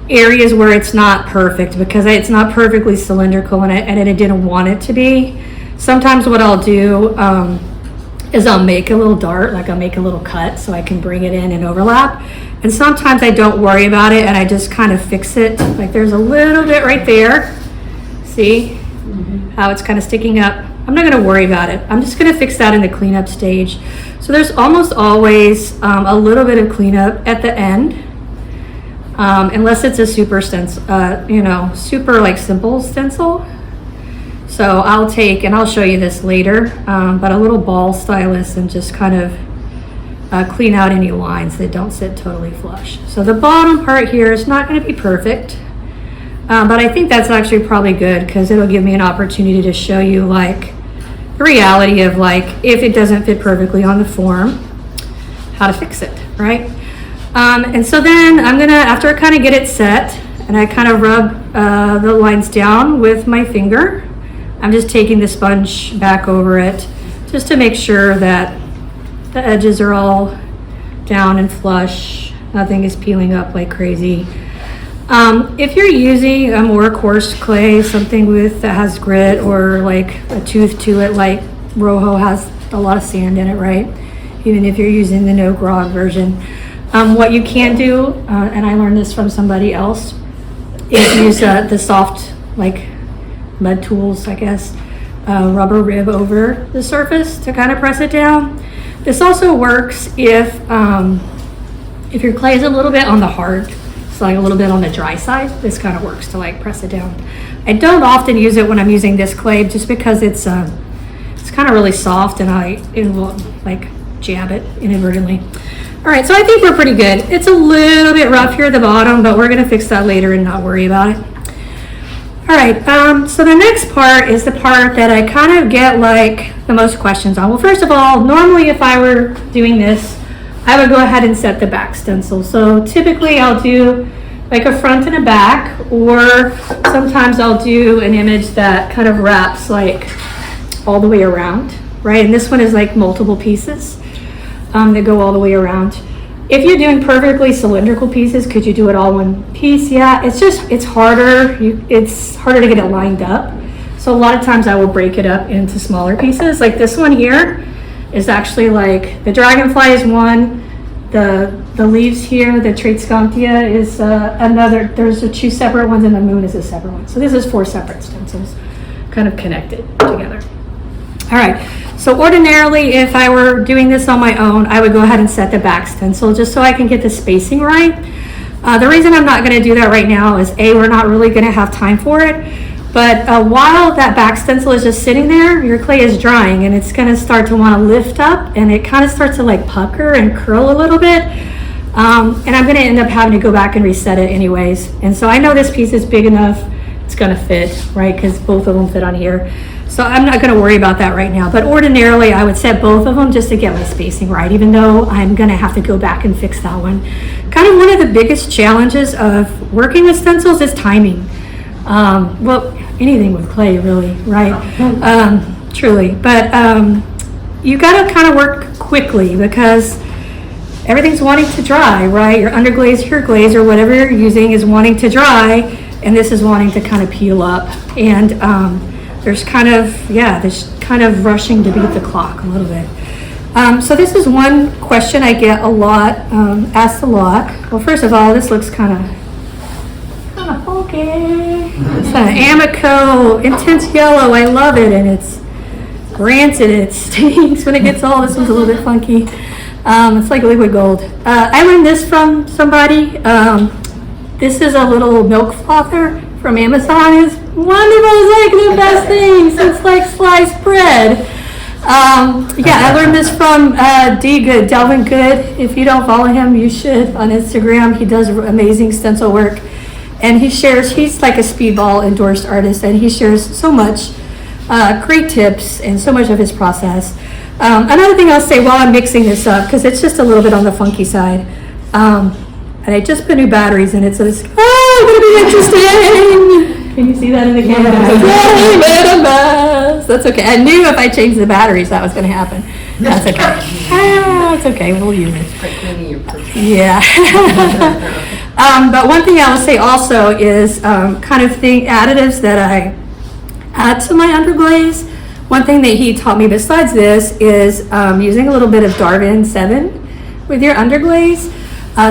areas where it's not perfect because it's not perfectly cylindrical and I didn't want it to be. Sometimes what I'll do is I'll make a little dart, like I'll make a little cut so I can bring it in and overlap. And sometimes I don't worry about it and I just kind of fix it. Like there's a little bit right there. See how it's kind of sticking up? I'm not gonna worry about it. I'm just gonna fix that in the cleanup stage. So there's almost always a little bit of cleanup at the end. Unless it's a super stencil, super like simple stencil. So I'll take, and I'll show you this later, but a little ball stylus and just kind of clean out any lines that don't sit totally flush. So the bottom part here is not going to be perfect, but I think that's actually probably good because it'll give me an opportunity to show you like the reality of like if it doesn't fit perfectly on the form, how to fix it, right? And so then I'm gonna, after I kind of get it set and I kind of rub the lines down with my finger, I'm just taking the sponge back over it just to make sure that the edges are all down and flush. Nothing is peeling up like crazy. If you're using a more coarse clay, something that has grit or like a tooth to it, like Rojo has a lot of sand in it, right? Even if you're using the no grog version. What you can do, and I learned this from somebody else, is use the soft, like mud tools, I guess, rubber rib over the surface to kind of press it down. This also works if your clay is a little bit on the hard, so like a little bit on the dry side. This kind of works to like press it down. I don't often use it when I'm using this clay just because it's kind of really soft and it will like jab it inadvertently. All right, so I think we're pretty good. It's a little bit rough here at the bottom, but we're gonna fix that later and not worry about it. All right, so the next part is the part that I kind of get like the most questions on. Well, first of all, normally if I were doing this, I would go ahead and set the back stencil. So typically I'll do like a front and a back, or sometimes I'll do an image that kind of wraps like all the way around, right? And this one is like multiple pieces that go all the way around. If you're doing perfectly cylindrical pieces, could you do it all one piece? Yeah, it's harder. It's harder to get it lined up. So a lot of times I will break it up into smaller pieces. Like this one here is actually like, the dragonfly is one, the leaves here, the Tradescantia is another. There's two separate ones and the moon is a separate one. So this is 4 separate stencils kind of connected together. All right, so ordinarily if I were doing this on my own, I would go ahead and set the back stencil just so I can get the spacing right. The reason I'm not gonna do that right now is A, we're not really gonna have time for it, but while that back stencil is just sitting there, your clay is drying and it's gonna start to wanna lift up and it kind of starts to like pucker and curl a little bit. And I'm gonna end up having to go back and reset it anyways. And so I know this piece is big enough, it's gonna fit, right? Because both of them fit on here. So I'm not gonna worry about that right now. But ordinarily I would set both of them just to get my spacing right, even though I'm gonna have to go back and fix that one. Kind of one of the biggest challenges of working with stencils is timing. Well, anything with clay really, right? Truly, but you gotta kind of work quickly because everything's wanting to dry, right? Your underglaze, your glaze, or whatever you're using is wanting to dry, and this is wanting to kind of peel up. And there's kind of rushing to beat the clock a little bit. So this is one question I get a lot, asked a lot. Well, first of all, this looks kind of funky. It's an Amico intense yellow. I love it, and it's granted it stinks when it gets all. This one's a little bit funky. It's like liquid gold. I learned this from somebody. This is a little milk frother from Amazon. It's wonderful. It's like the best thing. It's like sliced bread. Yeah, I learned this from Delvin Good. If you don't follow him, you should on Instagram. He does amazing stencil work. And he's like a Speedball endorsed artist, and he shares so much great tips and so much of his process. Another thing I'll say while I'm mixing this up, because it's just a little bit on the funky side, and I just put new batteries in it, so it's gonna be interesting. Can you see that in the camera? Yeah. That's okay. I knew if I changed the batteries that was gonna happen. That's okay. It's okay. We'll use it. Yeah. But one thing I will say also is kind of additives that I add to my underglaze. One thing that he taught me besides this is using a little bit of Darwin 7 with your underglaze.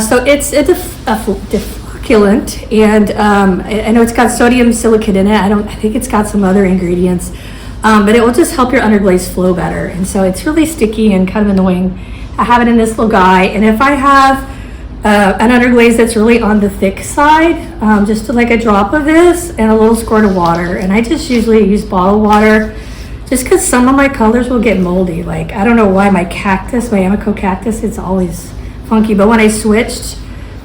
So it's a deflocculant, and I know it's got sodium silicate in it. I think it's got some other ingredients, but it will just help your underglaze flow better. And so it's really sticky and kind of annoying. I have it in this little guy, and if I have an underglaze that's really on the thick side, just like a drop of this and a little squirt of water. And I just usually use bottled water just because some of my colors will get moldy. Like, I don't know why my Amico cactus, it's always funky. But when I switched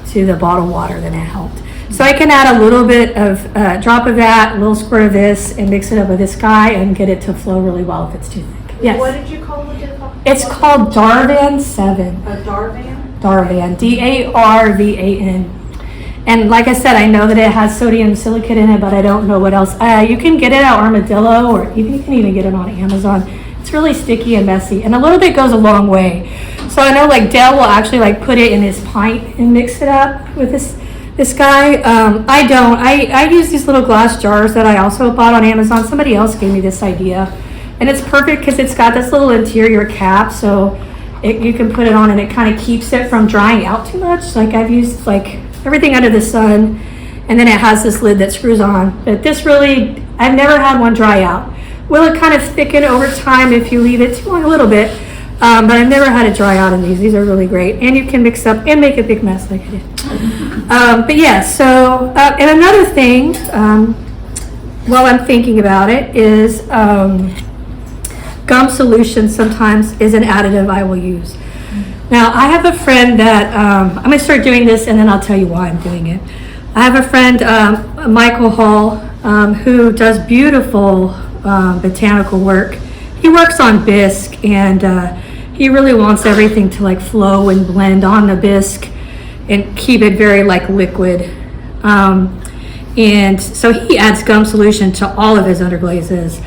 to the bottled water, then it helped. So I can add a little bit of drop of that, a little squirt of this, and mix it up with this guy and get it to flow really well if it's too thick. Yes. What did you call it? It's called Darwin 7. Darvan? Darvan, Darvan. And like I said, I know that it has sodium silicate in it, but I don't know what else. You can get it at Armadillo, or you can even get it on Amazon. It's really sticky and messy, and a little bit goes a long way. So I know like Dale will actually like put it in his pint and mix it up with This guy, I use these little glass jars that I also bought on Amazon. Somebody else gave me this idea. And it's perfect because it's got this little interior cap, so you can put it on and it kind of keeps it from drying out too much. Like I've used like everything under the sun, and then it has this lid that screws on. But this really, I've never had one dry out. Will it kind of thicken over time if you leave it too long? A little bit. But I've never had it dry out in these. These are really great. And you can mix up and make a big mess like I did. But yeah, so, and another thing, while I'm thinking about it, is gum solution sometimes is an additive I will use. Now, I have a friend that, I'm going to start doing this and then I'll tell you why I'm doing it. I have a friend, Michael Hall, who does beautiful botanical work. He works on bisque, and he really wants everything to like flow and blend on the bisque and keep it very like liquid. And so he adds gum solution to all of his underglazes.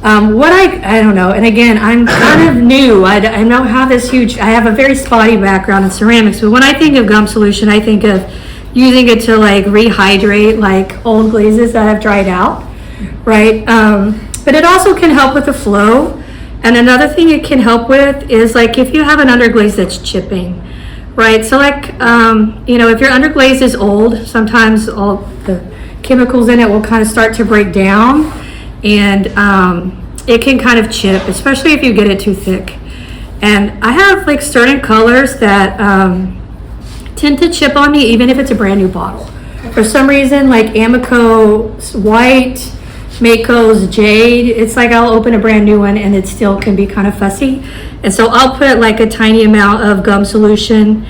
What I don't know, and again, I'm kind of new. I don't have this huge, I have a very spotty background in ceramics, but when I think of gum solution, I think of using it to like rehydrate like old glazes that have dried out, right? But it also can help with the flow. And another thing it can help with is like if you have an underglaze that's chipping, right? So like, if your underglaze is old, sometimes all the chemicals in it will kind of start to break down, and it can kind of chip, especially if you get it too thick. And I have like certain colors that tend to chip on me even if it's a brand new bottle. For some reason, like Amico's white, Mako's jade, it's like I'll open a brand new one and it still can be kind of fussy. And so I'll put like a tiny amount of gum solution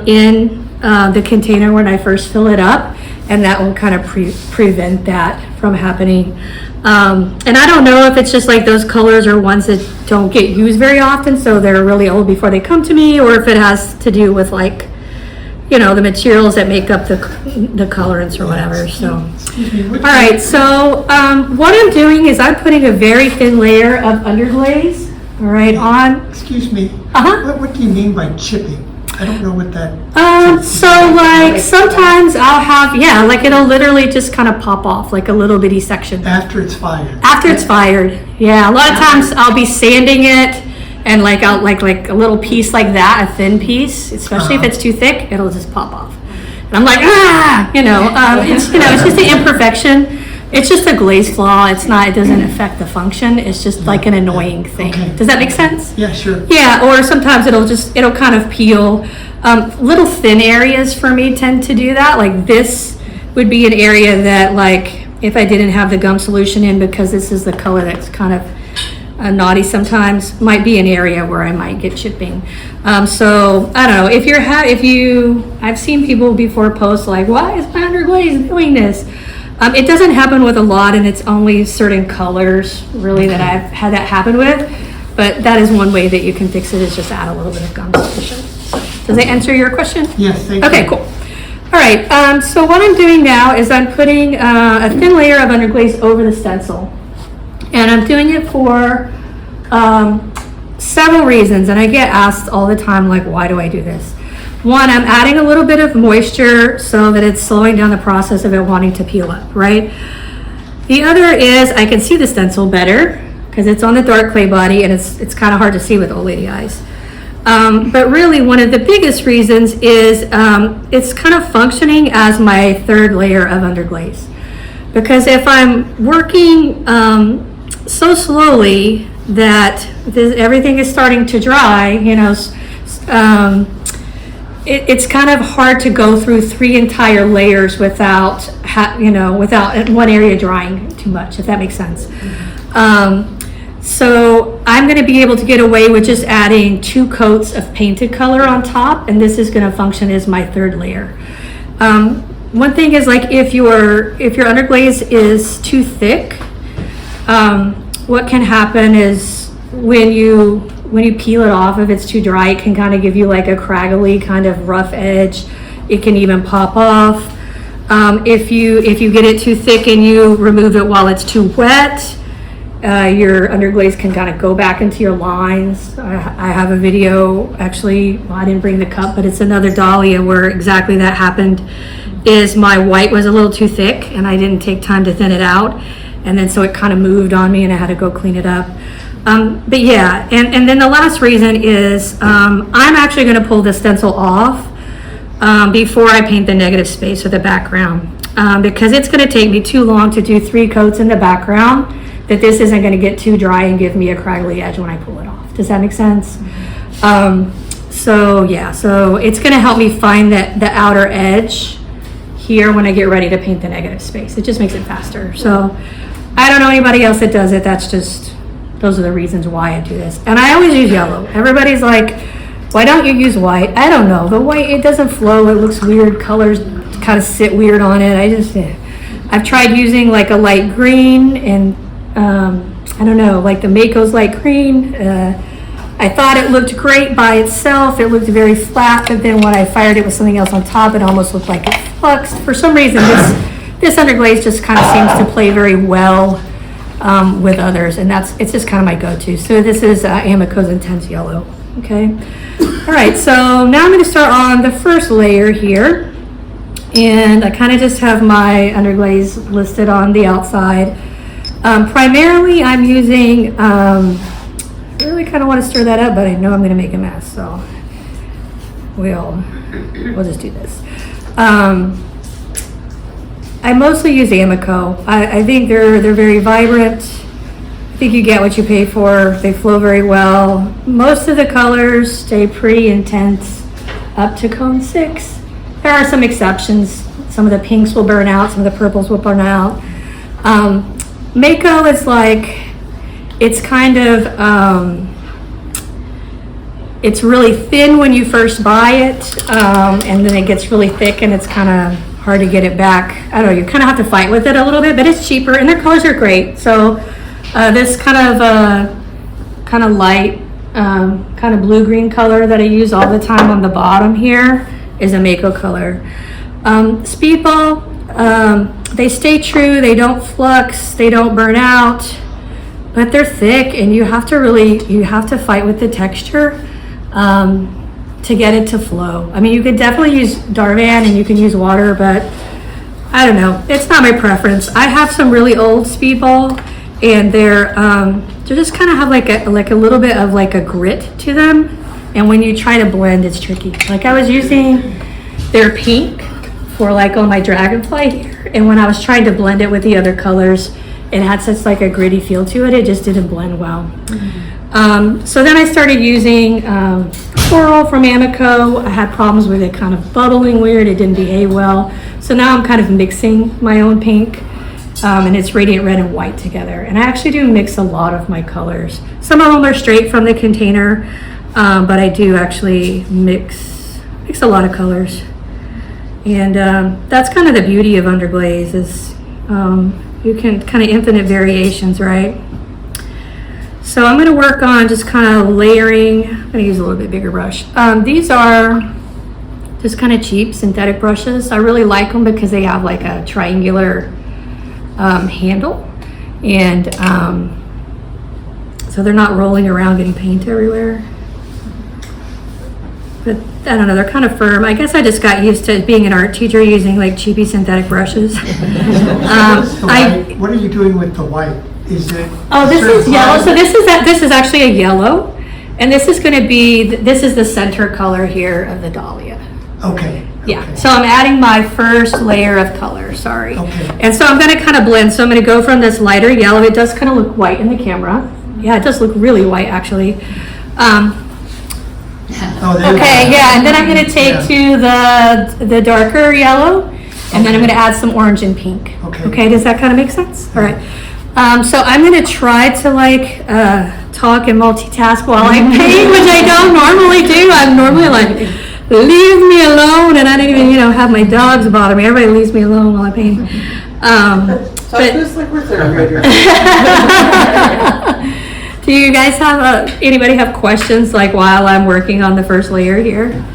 in the container when I first fill it up, and that will kind of prevent that from happening. And I don't know if it's just like those colors are ones that don't get used very often, so they're really old before they come to me, or if it has to do with like, the materials that make up the colorants or whatever. So, all right. So what I'm doing is I'm putting a very thin layer of underglaze, all right, on. Excuse me. What do you mean by chipping? I don't know what that. So like sometimes I'll have, like it'll literally just kind of pop off like a little bitty section. After it's fired. After it's fired, yeah. A lot of times I'll be sanding it, and like I'll like a little piece like that, a thin piece, especially if it's too thick, it'll just pop off. And I'm like, it's just an imperfection. It's just a glaze flaw. It doesn't affect the function. It's just like an annoying thing. Okay. Does that make sense? Yeah, sure. Yeah, or sometimes it'll kind of peel. Little thin areas for me tend to do that. Like this would be an area that like, if I didn't have the gum solution in, because this is the color that's kind of naughty sometimes, might be an area where I might get chipping. So I don't know, I've seen people before post like, why is my underglaze doing this? It doesn't happen with a lot, and it's only certain colors really that I've had that happen with, but that is one way that you can fix it, is just add a little bit of gum solution. Does that answer your question? Yes, thank you. Okay, cool. All right, so what I'm doing now is I'm putting a thin layer of underglaze over the stencil. And I'm doing it for several reasons, and I get asked all the time, like, why do I do this? One, I'm adding a little bit of moisture so that it's slowing down the process of it wanting to peel up, right? The other is I can see the stencil better because it's on the dark clay body, and it's kind of hard to see with old lady eyes. But really, one of the biggest reasons is it's kind of functioning as my third layer of underglaze. Because if I'm working so slowly that everything is starting to dry, it's kind of hard to go through 3 entire layers without one area drying too much, if that makes sense. So I'm going to be able to get away with just adding 2 coats of painted color on top, and this is going to function as my third layer. One thing is, like, if your underglaze is too thick, what can happen is when you peel it off, if it's too dry, it can kind of give you like a craggly kind of rough edge. It can even pop off. If you get it too thick and you remove it while it's too wet, your underglaze can kind of go back into your lines. I have a video, actually, I didn't bring the cup, but it's another dahlia where exactly that happened. is my white was a little too thick and I didn't take time to thin it out. And then so it kind of moved on me and I had to go clean it up. But yeah, and then the last reason is I'm actually going to pull the stencil off before I paint the negative space or the background. Because it's going to take me too long to do 3 coats in the background, that this isn't going to get too dry and give me a craggly edge when I pull it off. Does that make sense? So yeah, so it's going to help me find the outer edge here when I get ready to paint the negative space. It just makes it faster. So I don't know anybody else that does it. That's just, those are the reasons why I do this. And I always use yellow. Everybody's like, why don't you use white? I don't know. The white, it doesn't flow. It looks weird. Colors kind of sit weird on it. I've tried using like a light green and I don't know, like the Mako's light green. I thought it looked great by itself. It looked very flat, but then when I fired it with something else on top, it almost looked like it fluxed. For some reason, this underglaze just kind of seems to play very well with others, and it's just kind of my go-to. So this is Amico's Intense Yellow. Okay. All right. So now I'm going to start on the first layer here, and I kind of just have my underglaze listed on the outside. Primarily, I'm using. I really kind of want to stir that up, but I know I'm going to make a mess, so we'll just do this. I mostly use Amico. I think they're very vibrant. I think you get what you pay for. They flow very well. Most of the colors stay pretty intense up to cone 6. There are some exceptions. Some of the pinks will burn out. Some of the purples will burn out. Mako is like, it's kind of, it's really thin when you first buy it, and then it gets really thick and it's kind of hard to get it back. I don't know, you kind of have to fight with it a little bit, but it's cheaper and their colors are great. So this kind of light, kind of blue-green color that I use all the time on the bottom here is a Mako color. Speedball, they stay true, they don't flux, they don't burn out. But they're thick and you have to fight with the texture to get it to flow. I mean, you could definitely use Darvan and you can use water, but I don't know. It's not my preference. I have some really old Speedball and they're just kind of have like a little bit of like a grit to them. And when you try to blend, it's tricky. Like I was using their pink for like on my dragonfly here. And when I was trying to blend it with the other colors, it had such like a gritty feel to it. It just didn't blend well. So then I started using coral from Amico. I had problems with it kind of bubbling weird. It didn't behave well. So now I'm kind of mixing my own pink, and it's radiant red and white together. And I actually do mix a lot of my colors. Some of them are straight from the container, but I do actually mix a lot of colors. And that's kind of the beauty of underglaze is you can kind of infinite variations, right? So I'm going to work on just kind of layering. I'm going to use a little bit bigger brush. These are just kind of cheap synthetic brushes. I really like them because they have like a triangular handle, and so they're not rolling around getting paint everywhere. But I don't know, they're kind of firm. I guess I just got used to being an art teacher using like cheapy synthetic brushes. What are you doing with the white? Is it? Oh, this is yellow. So this is actually a yellow, and this is going to be, this is the center color here of the dahlia. Okay. Yeah, okay. so I'm adding my first layer of color, sorry. Okay. And so I'm going to kind of blend. So I'm going to go from this lighter yellow. It does kind of look white in the camera. Yeah, it does look really white actually. Okay, yeah, and then I'm going to take to the darker yellow, and then I'm going to add some orange and pink. Okay, does that kind of make sense? All right. So I'm going to try to like talk and multitask while I paint, which I don't normally do. I'm normally like, leave me alone, and I don't even, have my dogs bother me. Everybody leaves me alone while I paint. But do you guys have anybody have questions like while I'm working on the first layer here?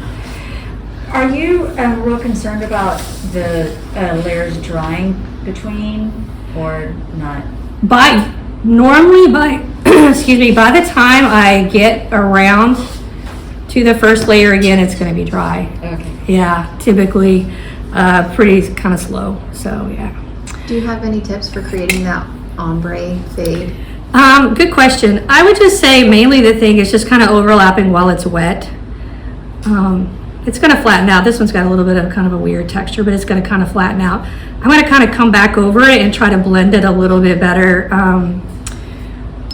Are you real concerned about the layers drying between or not? Normally excuse me, by the time I get around to the first layer again, it's going to be dry. Okay. Yeah, typically. pretty kind of slow, so yeah. Do you have any tips for creating that ombre fade? Good question. I would just say mainly the thing is just kind of overlapping while it's wet. It's going to flatten out. This one's got a little bit of kind of a weird texture, but it's going to kind of flatten out. I'm going to kind of come back over it and try to blend it a little bit better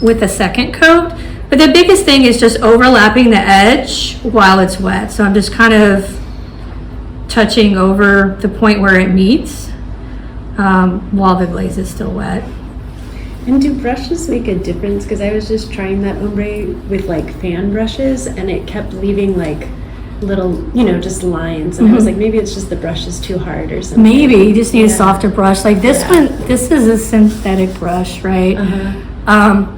with the second coat. But the biggest thing is just overlapping the edge while it's wet. So I'm just kind of touching over the point where it meets while the glaze is still wet. And do brushes make a difference? Because I was just trying that ombre with like fan brushes and it kept leaving like little, just lines. And I was like, maybe it's just the brush is too hard or something. Maybe you just need a softer brush. Like this one, this is a synthetic brush, right?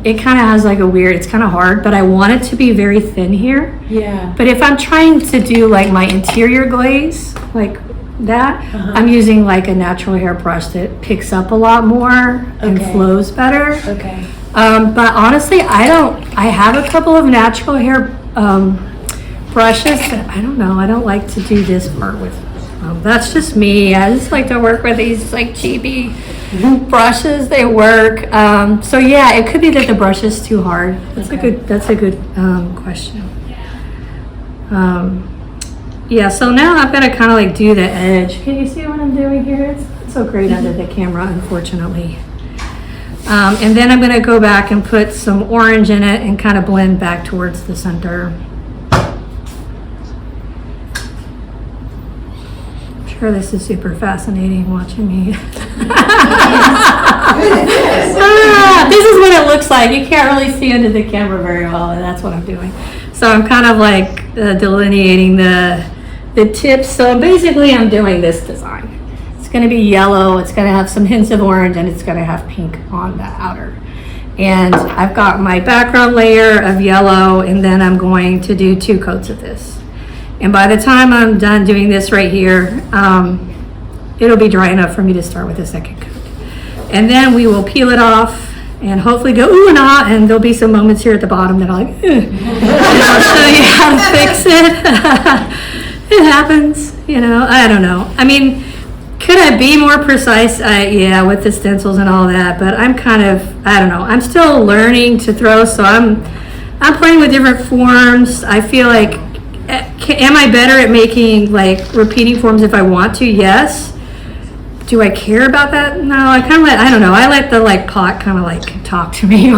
It kind of has like a weird, it's kind of hard, but I want it to be very thin here. Yeah. But if I'm trying to do like my interior glaze, like that, I'm using like a natural hair brush that picks up a lot more and flows better. Okay. But honestly, I have a couple of natural hair brushes, but I don't know, I don't like to do this part with that's just me. I just like to work with these like cheapy brushes. They work. So yeah, it could be that the brush is too hard. That's a good question. Yeah, so now I'm gonna kind of like do the edge. Can you see what I'm doing here? It's not so great under the camera, unfortunately. And then I'm gonna go back and put some orange in it and kind of blend back towards the center. I'm sure this is super fascinating watching me. This is what it looks like. You can't really see under the camera very well, and that's what I'm doing. So I'm kind of like delineating the tips. So basically I'm doing this design. It's going to be yellow, it's going to have some hints of orange, and it's going to have pink on the outer. And I've got my background layer of yellow, and then I'm going to do 2 coats of this. And by the time I'm done doing this right here, it'll be dry enough for me to start with the second coat. And then we will peel it off and hopefully go ooh and ah, and there'll be some moments here at the bottom that I'm like, and I'll show you how to fix it. It happens, I don't know. I mean, could I be more precise? Yeah, with the stencils and all that, but I'm kind of, I don't know. I'm still learning to throw, so I'm playing with different forms. I feel like, am I better at making like repeating forms if I want to? Yes. Do I care about that? No, I don't know. I let the like pot kind of like talk to me.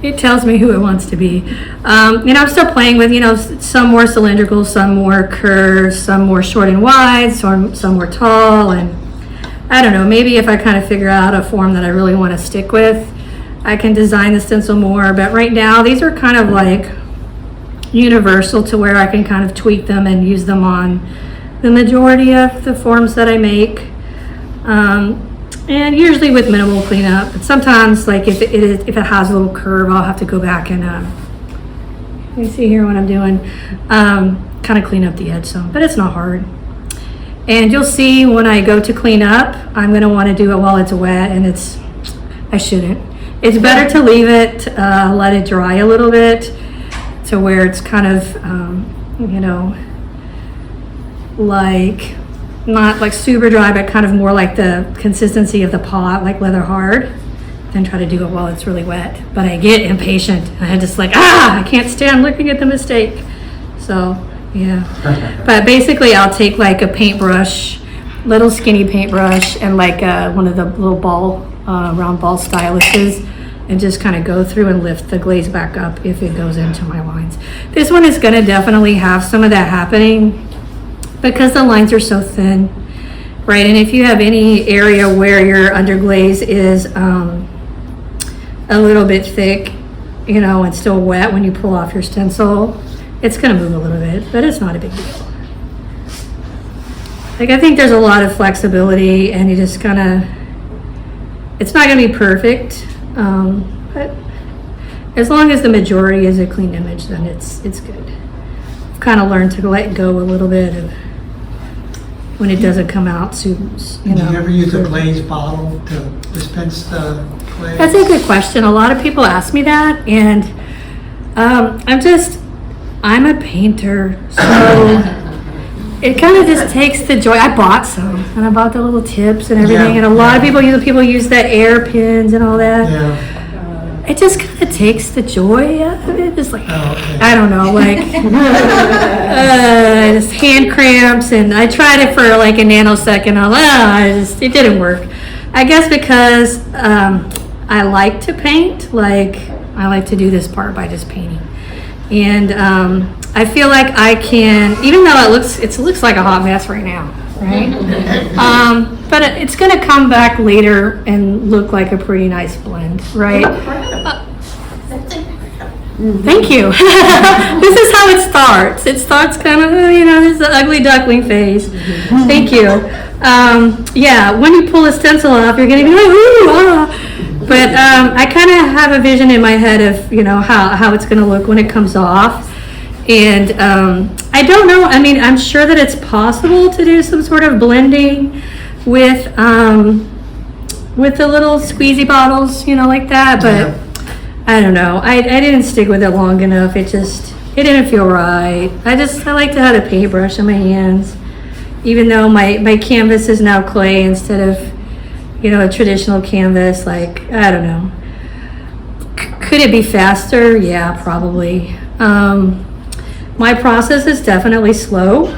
It tells me who it wants to be. I'm still playing with, some more cylindrical, some more curves, some more short and wide, some more tall. And I don't know, maybe if I kind of figure out a form that I really want to stick with, I can design the stencil more. But right now, these are kind of like universal to where I can kind of tweak them and use them on the majority of the forms that I make. And usually with minimal cleanup. But sometimes, like if it has a little curve, I'll have to go back and you see here what I'm doing, kind of clean up the edge some. But it's not hard. And you'll see when I go to clean up, I'm going to want to do it while it's wet, and I shouldn't. It's better to leave it, let it dry a little bit, to where it's kind of, like not like super dry, but kind of more like the consistency of the pot, like leather hard, then try to do it while it's really wet. But I get impatient, and I just like, I can't stand looking at the mistake. So yeah, but basically I'll take like a paintbrush, little skinny paintbrush, and like one of the little round ball styluses, and just kind of go through and lift the glaze back up if it goes into my lines. This one is going to definitely have some of that happening because the lines are so thin, right? And if you have any area where your underglaze is a little bit thick, and still wet when you pull off your stencil, it's going to move a little bit, but it's not a big deal. Like, I think there's a lot of flexibility, and you just kind of, it's not going to be perfect, but as long as the majority is a clean image, then it's good. I've kind of learned to let go a little bit of when it doesn't come out Do you ever use a glaze bottle to dispense the glaze? That's a good question. A lot of people ask me that, and I'm a painter, so it kind of just takes the joy. I bought some, and I bought the little tips and everything, Yeah. and a lot of people use that air pins and all that. Yeah. It just kind of takes the joy out of it. It's like, Oh, okay. I don't know, like, just hand cramps, and I tried it for like a nanosecond. It didn't work. I guess because I like to paint, I like to do this part by just painting. And I feel like I can, even though it looks like a hot mess right now, right? But it's gonna come back later and look like a pretty nice blend, right? Thank you. This is how it starts. It starts kind of, this is the ugly duckling phase. Thank you. Yeah, when you pull a stencil off, you're gonna be like, ooh, ah. But I kind of have a vision in my head of, how it's gonna look when it comes off. And I don't know, I'm sure that it's possible to do some sort of blending with the little squeezy bottles, like that, but I don't know. I didn't stick with it long enough. It didn't feel right. I like to have a paintbrush in my hands, even though my canvas is now clay instead of, a traditional canvas. I don't know. Could it be faster? Yeah, probably. My process is definitely slow,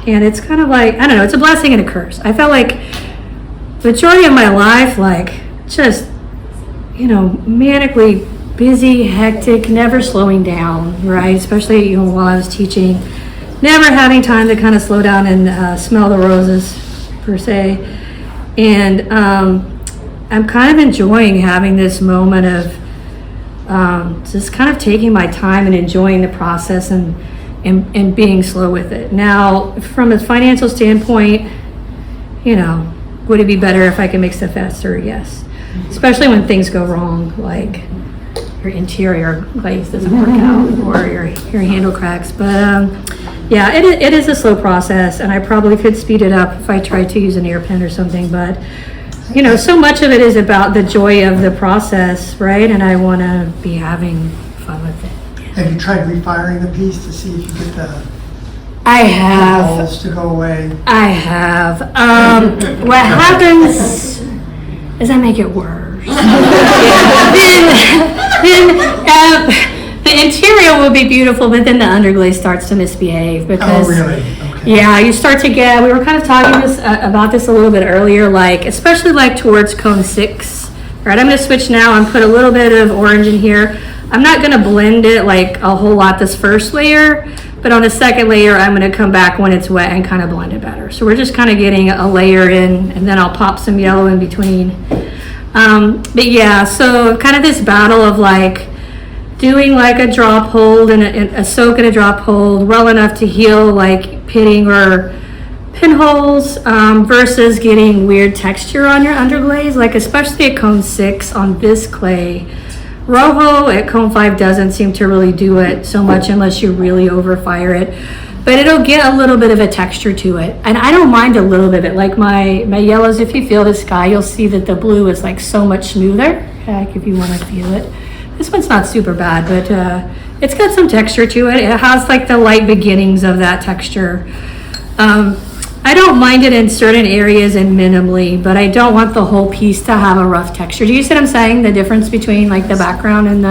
and it's kind of like, I don't know, it's a blessing and a curse. I felt like the majority of my life, just, manically busy, hectic, never slowing down, right? Especially, while I was teaching, never having time to kind of slow down and smell the roses, per se. And I'm kind of enjoying having this moment of just kind of taking my time and enjoying the process and being slow with it. Now, from a financial standpoint, would it be better if I could make stuff faster? Yes. Especially when things go wrong, like your interior glaze doesn't work out or your handle cracks. But yeah, it is a slow process, and I probably could speed it up if I tried to use an air pen or something. But so much of it is about the joy of the process, right? And I want to be having fun with it. Have you tried refiring the piece to see if you get the I have. balls to go away? I have. What happens is I make it worse. then the interior will be beautiful, but then the underglaze starts to misbehave because. Oh, really? Okay. Yeah, you start to get. We were kind of talking about this a little bit earlier, especially towards cone 6. All right, I'm going to switch now and put a little bit of orange in here. I'm not going to blend it a whole lot this first layer, but on the second layer, I'm going to come back when it's wet and kind of blend it better. So we're just kind of getting a layer in, and then I'll pop some yellow in between. But yeah, so kind of this battle of doing a drop hold and a soak and a drop hold well enough to heal pitting or pinholes versus getting weird texture on your underglaze, especially at cone 6 on this clay. Rojo at cone 5 doesn't seem to really do it so much unless you really overfire it, but it'll get a little bit of a texture to it, and I don't mind a little bit of it. My yellows, if you feel the sky, you'll see that the blue is so much smoother, if you want to feel it. This one's not super bad, but it's got some texture to it. It has the light beginnings of that texture. I don't mind it in certain areas and minimally, but I don't want the whole piece to have a rough texture. Do you see what I'm saying? The difference between the background and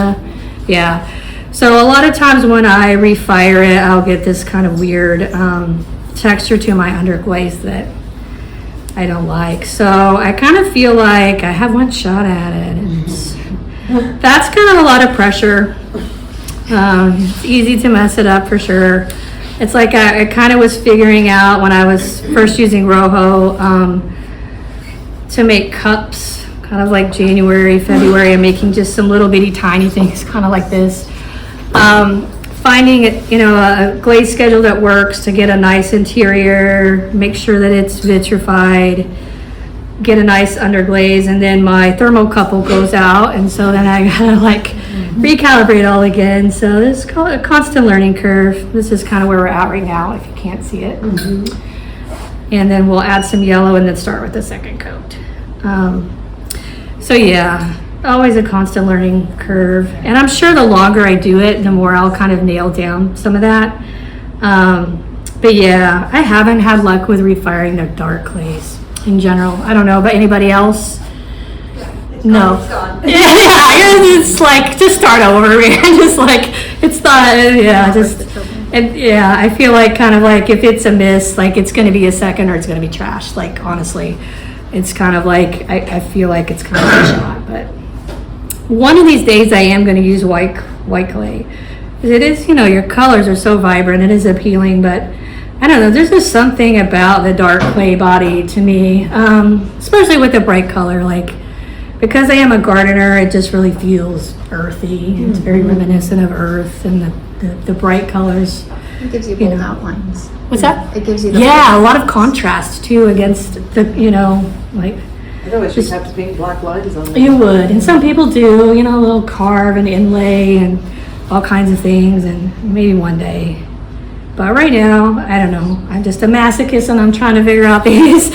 yeah. So a lot of times when I refire it, I'll get this kind of weird texture to my underglaze that I don't like. So I kind of feel like I have one shot at it. That's kind of a lot of pressure. It's easy to mess it up for sure. It's I kind of was figuring out when I was first using Rojo to make cups, kind of January, February. I'm making just some little bitty tiny things, kind of like this. Finding a glaze schedule that works to get a nice interior, make sure that it's vitrified, get a nice underglaze, and then my thermocouple goes out, and so then I gotta recalibrate all again. So this is called a constant learning curve. This is kind of where we're at right now, if you can't see it. And then we'll add some yellow and then start with the second coat. So yeah, always a constant learning curve. And I'm sure the longer I do it, the more I'll kind of nail down some of that. But yeah, I haven't had luck with refiring the dark clays in general. I don't know about anybody else. No. It's gone. Yeah, it's like, just start over, man. Just like, it's not, yeah, just, and yeah, I feel like kind of like if it's a miss, like it's gonna be a second or it's gonna be trash. Like, honestly, it's kind of like, I feel like it's kind of a shot, but one of these days I am gonna use white clay. 'Cause it is, your colors are so vibrant, it is appealing, but I don't know, there's just something about the dark clay body to me, especially with the bright color, like, because I am a gardener, it just really feels earthy. It's very reminiscent of earth and the bright colors. It gives you You bold know. outlines. What's that? It gives you the. Yeah, a lot of contrast too against the, like, Otherwise, you'd have to paint black lines on them. you would. And some people do, a little carve and inlay and all kinds of things, and maybe one day. But right now, I don't know. I'm just a masochist and I'm trying to figure out these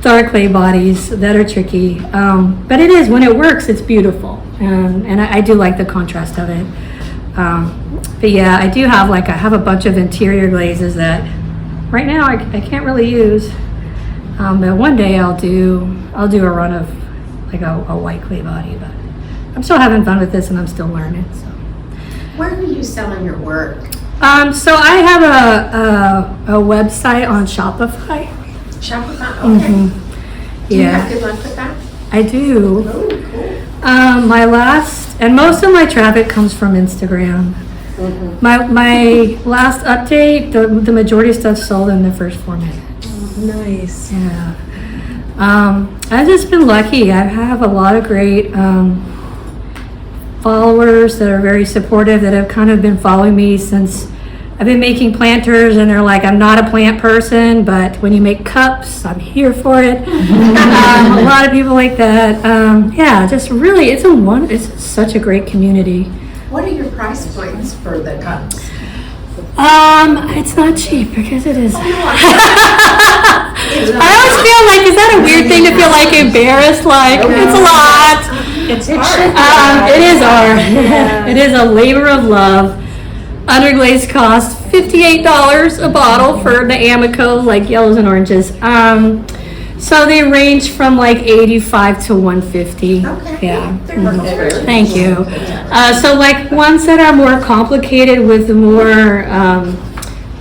dark clay bodies that are tricky. But it is, when it works, it's beautiful. And I do like the contrast of it. But yeah, I do have I have a bunch of interior glazes that right now I can't really use. But one day I'll do a run of like a white clay body, but I'm still having fun with this and I'm still learning, so. Where are you selling your work? So I have a website on Shopify. Shopify? Okay. Do you have Yeah, good luck with that? I do. Oh, cool. And most of my traffic comes from Instagram. My last update, the majority of stuff sold in the first 4 minutes. Nice. Yeah. I've just been lucky. I have a lot of great followers that are very supportive, that have kind of been following me since I've been making planters, and they're like, I'm not a plant person, but when you make cups, I'm here for it. A lot of people like that. Yeah, just really, it's such a great community. What are your price points for the cups? It's not cheap because it is. I always feel like, is that a weird thing to feel like embarrassed? Like, it's a lot. It's hard. It is art. It is a labor of love. Underglaze costs $58 a bottle for the Amico, like yellows and oranges. So they range from like 85 to 150. Okay. Yeah. They're not fair. Thank you. So like ones that are more complicated with more,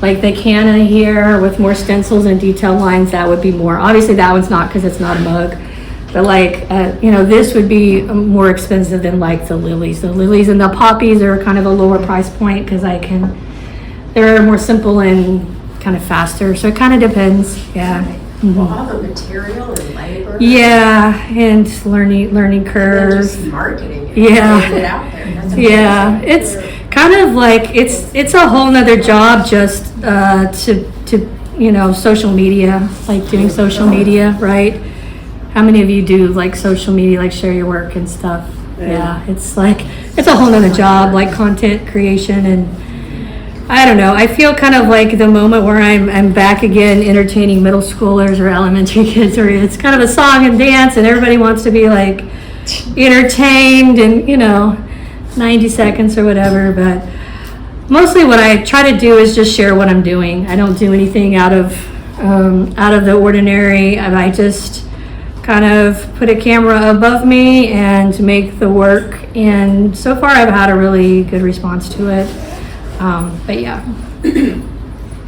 like the canna here with more stencils and detail lines, that would be more. Obviously that one's not, because it's not a mug. But like, this would be more expensive than like the lilies. The lilies and the poppies are kind of a lower price point because they're more simple and kind of faster. So it kind of depends. Yeah. Well, all the material and labor. Yeah, and learning And curve. just marketing it. Yeah. Getting it out there. That's Yeah, amazing. it's kind of like it's a whole nother job just to social media, like doing social media, right? How many of you do like social media, like share your work and stuff? Yeah, it's like, it's a whole nother job, like content creation. And I don't know, I feel kind of like the moment where I'm back again entertaining middle schoolers or elementary kids, or it's kind of a song and dance and everybody wants to be like entertained and 90 seconds or whatever. But mostly what I try to do is just share what I'm doing. I don't do anything out of the ordinary. I just kind of put a camera above me and make the work, and so far I've had a really good response to it. But yeah.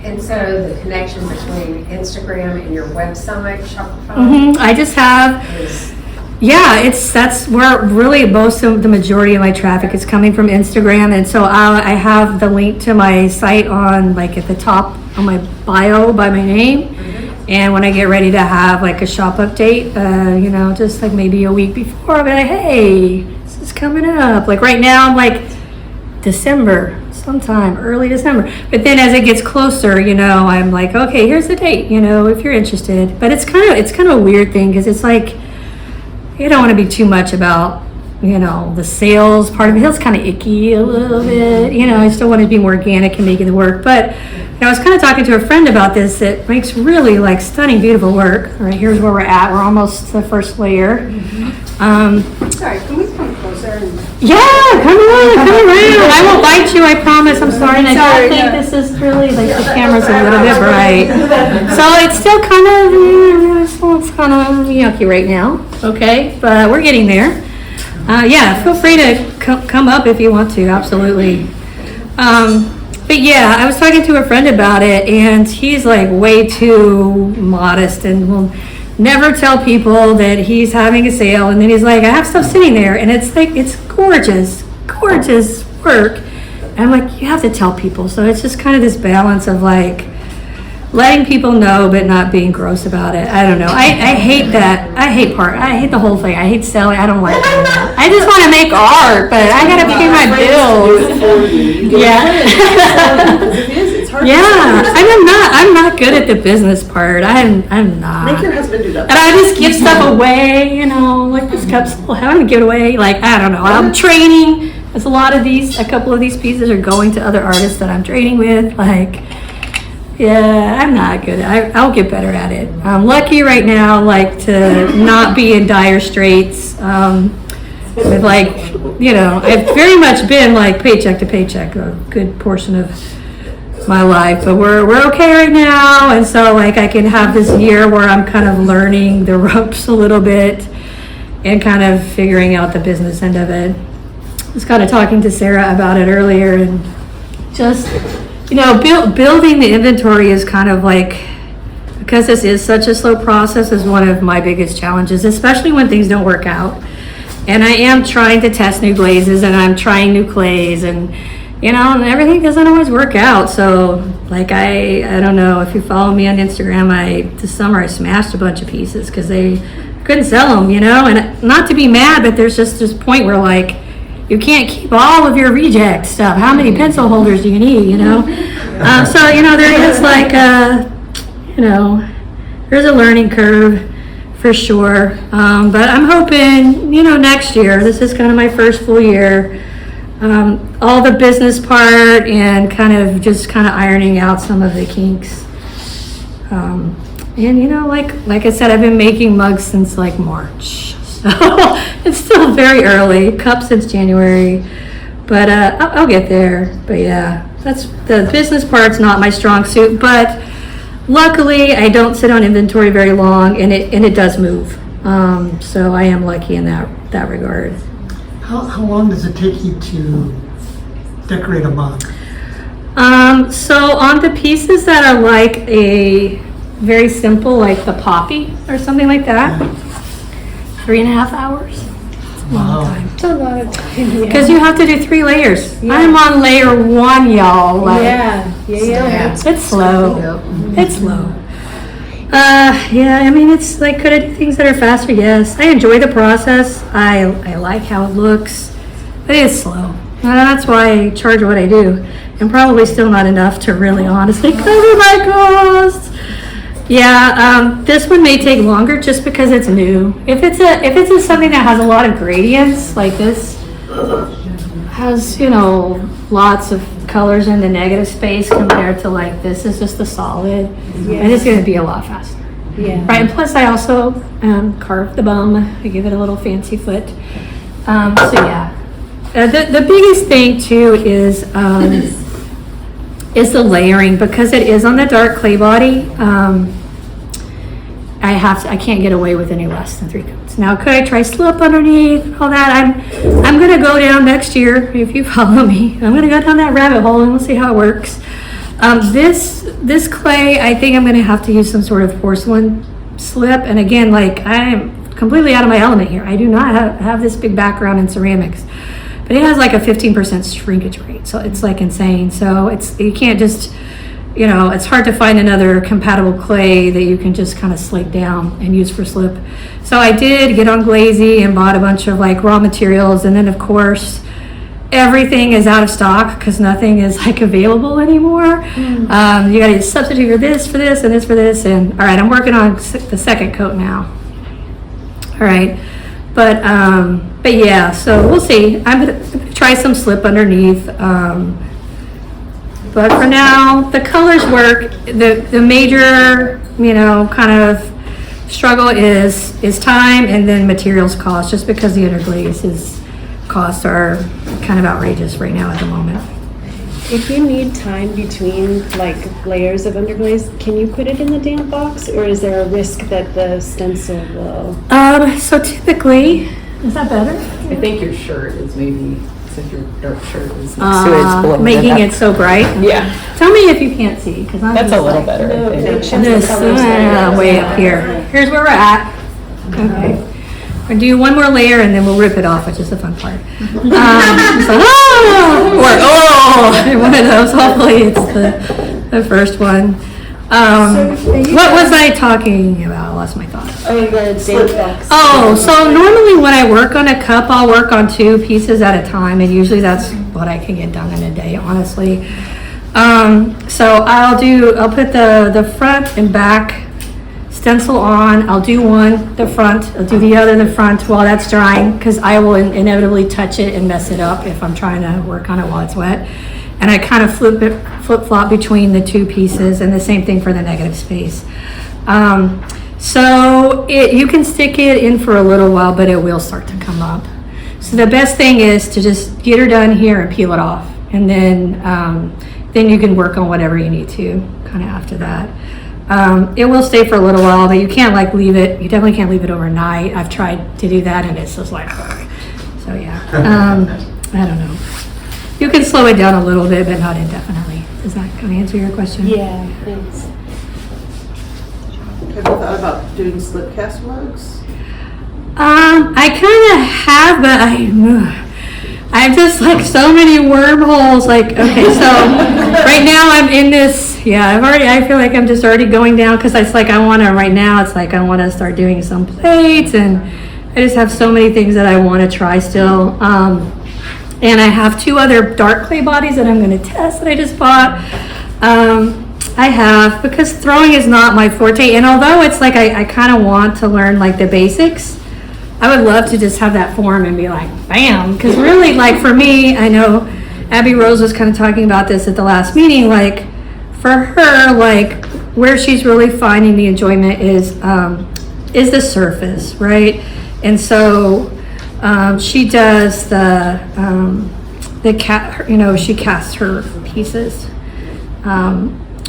And so the connection between Instagram and your website, Shopify, I just have, is that's where really most of the majority of my traffic is coming from, Instagram. And so I have the link to my site on like at the top on my bio by my name. And when I get ready to have like a shop update, just like maybe a week before, I'll be like, hey, this is coming up. Like right now, I'm like December, sometime early December. But then as it gets closer, I'm like, okay, here's the date, if you're interested. But it's kind of a weird thing, because it's like, you don't want to be too much about, the sales part of it. It's kind of icky a little bit. I still want to be more organic and making the work. But I was kind of talking to a friend about this that makes really like stunning, beautiful work. All right, here's where we're at. We're almost the first layer. sorry, can we come closer and Yeah, come around. I won't bite you, I promise. I'm sorry. And I don't think this is really, like, the camera's a little bit bright. So it's still kind of, it's kind of yucky right now, okay? But we're getting there. Yeah, feel free to come up if you want to, absolutely. But yeah, I was talking to a friend about it, and he's like way too modest and will never tell people that he's having a sale. And then he's like, I have stuff sitting there, and it's like, it's gorgeous, gorgeous work. And I'm like, you have to tell people. So it's just kind of this balance of like letting people know, but not being gross about it. I don't know. I hate that. I hate the whole thing. I hate selling. I don't like that. I just want to make art, but I gotta pay my bills. Yeah. Yeah, I'm not good at the business part. I'm not. Make your husband do that. And I just give stuff away, you know, like this cup's I'm gonna give it away. Like, I don't know. I'm training. There's a couple of these pieces are going to other artists that I'm training with. Like, yeah, I'm not good. I'll get better at it. I'm lucky right now, like, to not be in dire straits. With like, you know, I've very much been like paycheck to paycheck a good portion of my life, but we're okay right now. And so like I can have this year where I'm kind of learning the ropes a little bit and kind of figuring out the business end of it. I was kind of talking to Sarah about it earlier, and just, you know, building the inventory is kind of like, because this is such a slow process, is one of my biggest challenges, especially when things don't work out. And I am trying to test new glazes, and I'm trying new clays, and you know, and everything doesn't always work out. So like I don't know if you follow me on Instagram, this summer I smashed a bunch of pieces because they couldn't sell them, you know. And not to be mad, but there's just this point where like you can't keep all of your reject stuff. How many pencil holders do you need, you know? So you know, there is like you know, there's a learning curve for sure. But I'm hoping, you know, next year, this is kind of my first full year, all the business part and kind of ironing out some of the kinks. And you know, like I said, I've been making mugs since like March, so it's still very early. Cups since January, but I'll get there. But yeah, that's the business part's not my strong suit, but luckily I don't sit on inventory very long, and it does move. So I am lucky in that regard. How long does it take you to decorate a mug? So on the pieces that are like a very simple, like the poppy or something like that, 3.5 hours. It's a long time. It's a lot of time. Because you have to do 3 layers. I'm on layer 1, y'all. Like, it's slow. It's slow. Yeah, I mean, it's like, could I do things that are faster? Yes. I enjoy the process. I like how it looks, but it is slow. That's why I charge what I do, and probably still not enough to really honestly cover my costs. Yeah, this one may take longer just because it's new. If it's something that has a lot of gradients, like this has, you know, lots of colors in the negative space compared to like this is just a solid, and it's going to be a lot faster. Yeah. Right, and plus I also carve the bum. I give it a little fancy foot. So yeah, the biggest thing too is the layering, because it is on the dark clay body. I can't get away with any less than 3 coats. Now, could I try slip underneath and all that? I'm gonna go down next year, if you follow me. I'm gonna go down that rabbit hole and we'll see how it works. This clay, I think I'm gonna have to use some sort of porcelain slip. And again, like, I'm completely out of my element here. I do not have this big background in ceramics, but it has like a 15% shrinkage rate. So it's like insane. So you can't just, you know, it's hard to find another compatible clay that you can just kind of slate down and use for slip. So I did get on Glazy and bought a bunch of like raw materials, and then of course everything is out of stock because nothing is like available anymore. You got to substitute for this, and this for this, and all right, I'm working on the second coat now. All right, but yeah, so we'll see. I'm gonna try some slip underneath. But for now, the colors work. The major, you know, kind of struggle is time, and then materials cost, just because the underglaze costs are kind of outrageous right now at the moment. If you need time between like layers of underglaze, can you put it in the damp box, or is there a risk that the stencil will? So typically, is that better? I think your shirt is maybe, since your dark shirt is next to it, it's blowing Making it it so bright? up. Yeah, Tell me if you can't see, because I'm that's just a little like, better, I think. This, way up here. Here's where we're at. Okay. We'll do one more layer and then we'll rip it off, which is the fun part. So, one of those. Hopefully it's the first one. What was I talking about? I lost my thoughts. Oh, the damp box. Oh, so normally when I work on a cup, I'll work on 2 pieces at a time, and usually that's what I can get done in a day, honestly. So I'll put the front and back stencil on. I'll do one, the front, I'll do the other, the front while that's drying, because I will inevitably touch it and mess it up if I'm trying to work on it while it's wet. And I kind of flip-flop between the 2 pieces, and the same thing for the negative space. So you can stick it in for a little while, but it will start to come up. So the best thing is to just get her done here and peel it off. And then you can work on whatever you need to kind of after that. It will stay for a little while, but you can't like leave it. You definitely can't leave it overnight. I've tried to do that and it's just like, so yeah. I don't know. You can slow it down a little bit, but not indefinitely. Does that kind of answer your question? Yeah, thanks. Have you thought about doing slip cast mugs? I kind of have, but I just like so many wormholes. Like, okay, so right now I'm in this, I feel like I'm just already going down because it's like I want to start doing some plates, and I just have so many things that I want to try still. And I have 2 other dark clay bodies that I'm going to test that I just bought. Because throwing is not my forte, and although it's like I kind of want to learn like the basics, I would love to just have that form and be like, bam, because really, like for me, I know Abby Rose was kind of talking about this at the last meeting, like for her, like where she's really finding the enjoyment is the surface, right? And so she does she casts her pieces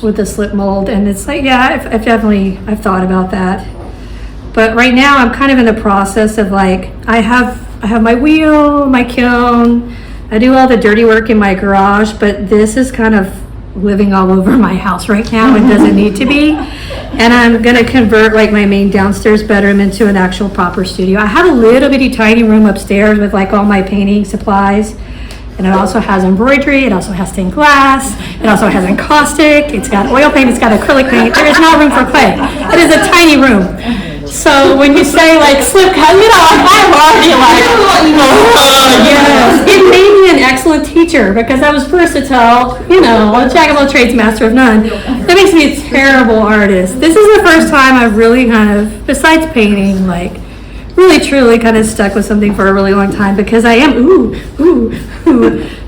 with the slip mold, and it's like, I've thought about that. But right now I'm kind of in the process of like, I have my wheel, my kiln, I do all the dirty work in my garage, but this is kind of living all over my house right now and doesn't need to be. And I'm gonna convert like my main downstairs bedroom into an actual proper studio. I have a little bitty tiny room upstairs with like all my painting supplies. And it also has embroidery, it also has stained glass, it also has encaustic, it's got oil paint, it's got acrylic paint. There is no room for clay. It is a tiny room. So when you say like slip cut, I'm already like, yes. It made me an excellent teacher because I was versatile, a jack of all trades, master of none. That makes me a terrible artist. This is the first time I've really kind of, besides painting, like really truly kind of stuck with something for a really long time because I am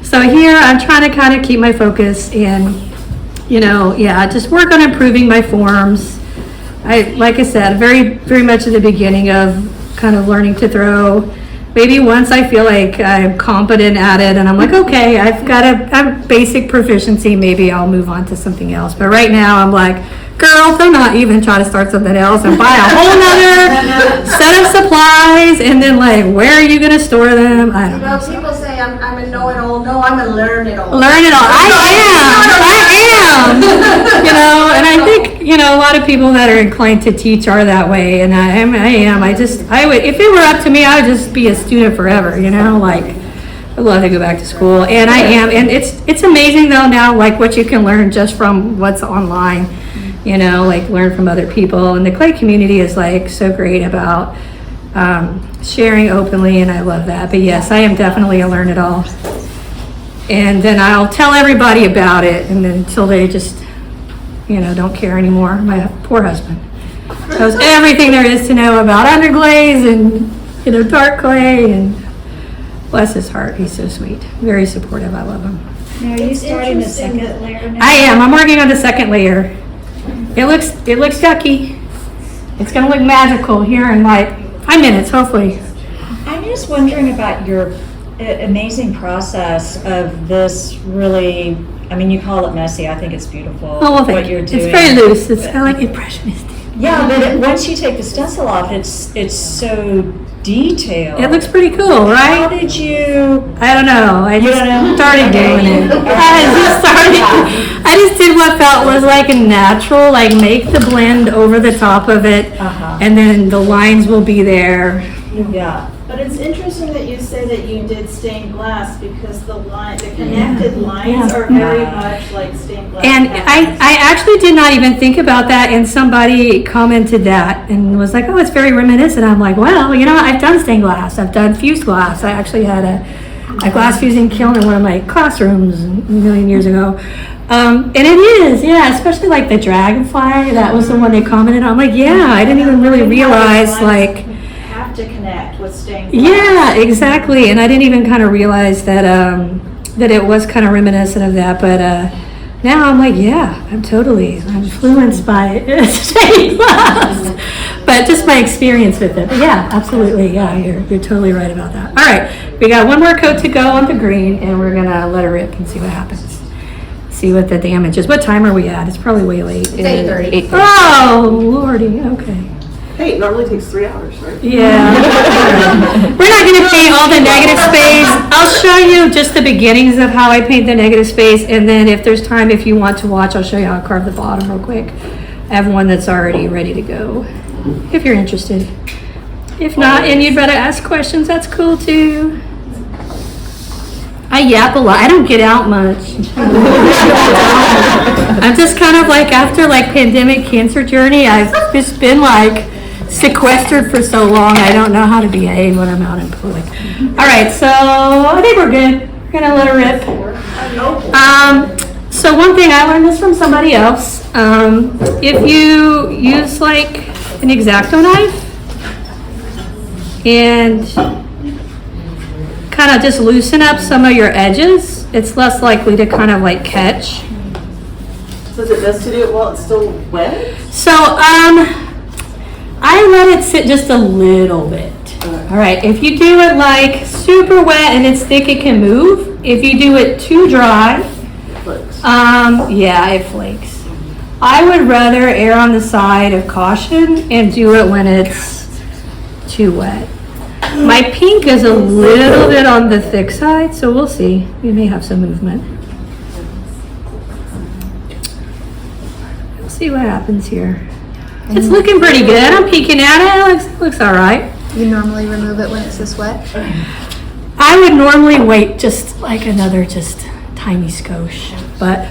So here I'm trying to kind of keep my focus and, just work on improving my forms. Like I said, very, very much at the beginning of kind of learning to throw. Maybe once I feel like I'm competent at it and I'm like, okay, I've got a basic proficiency, maybe I'll move on to something else. But right now I'm like, girl, do not even try to start something else and buy a whole nother set of supplies and then like, where are you going to store them? I don't know. People say I'm a know-it-all. No, I'm a learn-it-all. Learn it all. I am. And I think, a lot of people that are inclined to teach are that way. And I am. I would, if it were up to me, I would just be a student forever, like I'd love to go back to school. And I am. And it's amazing though now, like what you can learn just from what's online, like learn from other people. And the clay community is like so great about sharing openly. And I love that. But yes, I am definitely a learn it all. And then I'll tell everybody about it, and then until they just, don't care anymore. My poor husband knows everything there is to know about underglaze and, dark clay, and bless his heart, he's so sweet. Very supportive, I love him. Now, are you starting the second layer now? I am, I'm working on the second layer. It looks ducky. It's gonna look magical here in like 5 minutes, hopefully. I'm just wondering about your amazing process of this really, I mean, you call it messy, I think it's beautiful. Oh, well, what thank you. you're doing. It's very loose. It's kind of like impressionistic. Yeah, but once you take the stencil off, it's so detailed. It looks pretty cool, How right? did you? I don't know. I You just don't know? started doing it. I just did what felt was like a natural, like make the blend over the top of it, Uh-huh. and then the lines will be there. Yeah. But it's interesting that you say that you did stained glass because the connected lines Yeah. are very much like stained glass. And patterns. I actually did not even think about that, and somebody commented that and was like, oh, it's very reminiscent. I'm like, well, you know, I've done stained glass. I've done fused glass. I actually had a glass fusing kiln in one of my classrooms a million years ago. And it is, yeah, especially like the dragonfly. That was the one they commented on. I'm like, yeah, I didn't even really realize, like, have to connect with stained glass. yeah, exactly. And I didn't even kind of realize that that it was kind of reminiscent of that. But now I'm like, yeah, I'm influenced by stained glass. But just my experience with it. But yeah, absolutely. Yeah, you're totally right about that. All right, we got one more coat to go on the green, and we're gonna let it rip and see what happens. See what the damage is. What time are we at? It's probably way late. It's 8:30. Oh, lordy. Okay. Hey, it normally takes 3 hours, right? Yeah. We're not going to paint all the negative space. I'll show you just the beginnings of how I paint the negative space, and then if there's time, if you want to watch, I'll show you how I carve the bottom real quick. I have one that's already ready to go, if you're interested. If not, and you'd rather ask questions, that's cool too. I yap a lot. I don't get out much. I'm just kind of like, after like pandemic cancer journey, I've just been like sequestered for so long. I don't know how to behave when I'm out in public. All right, so I think we're good. We're gonna let her rip. So one thing, I learned this from somebody else. If you use like an X-Acto knife and kind of just loosen up some of your edges, it's less likely to kind of like catch. So is it best to do it while it's still wet? So, I let it sit just a little bit. All right, if you do it like super wet and it's thick, it can move. If you do it too dry, Flakes. yeah, it flakes. I would rather err on the side of caution and do it when it's too wet. My pink is a little bit on the thick side, so we'll see. We may have some movement. We'll see what happens here. It's looking pretty good. I'm peeking at it. It looks all right. You normally remove it when it's this wet? I would normally wait just like another tiny skosh, but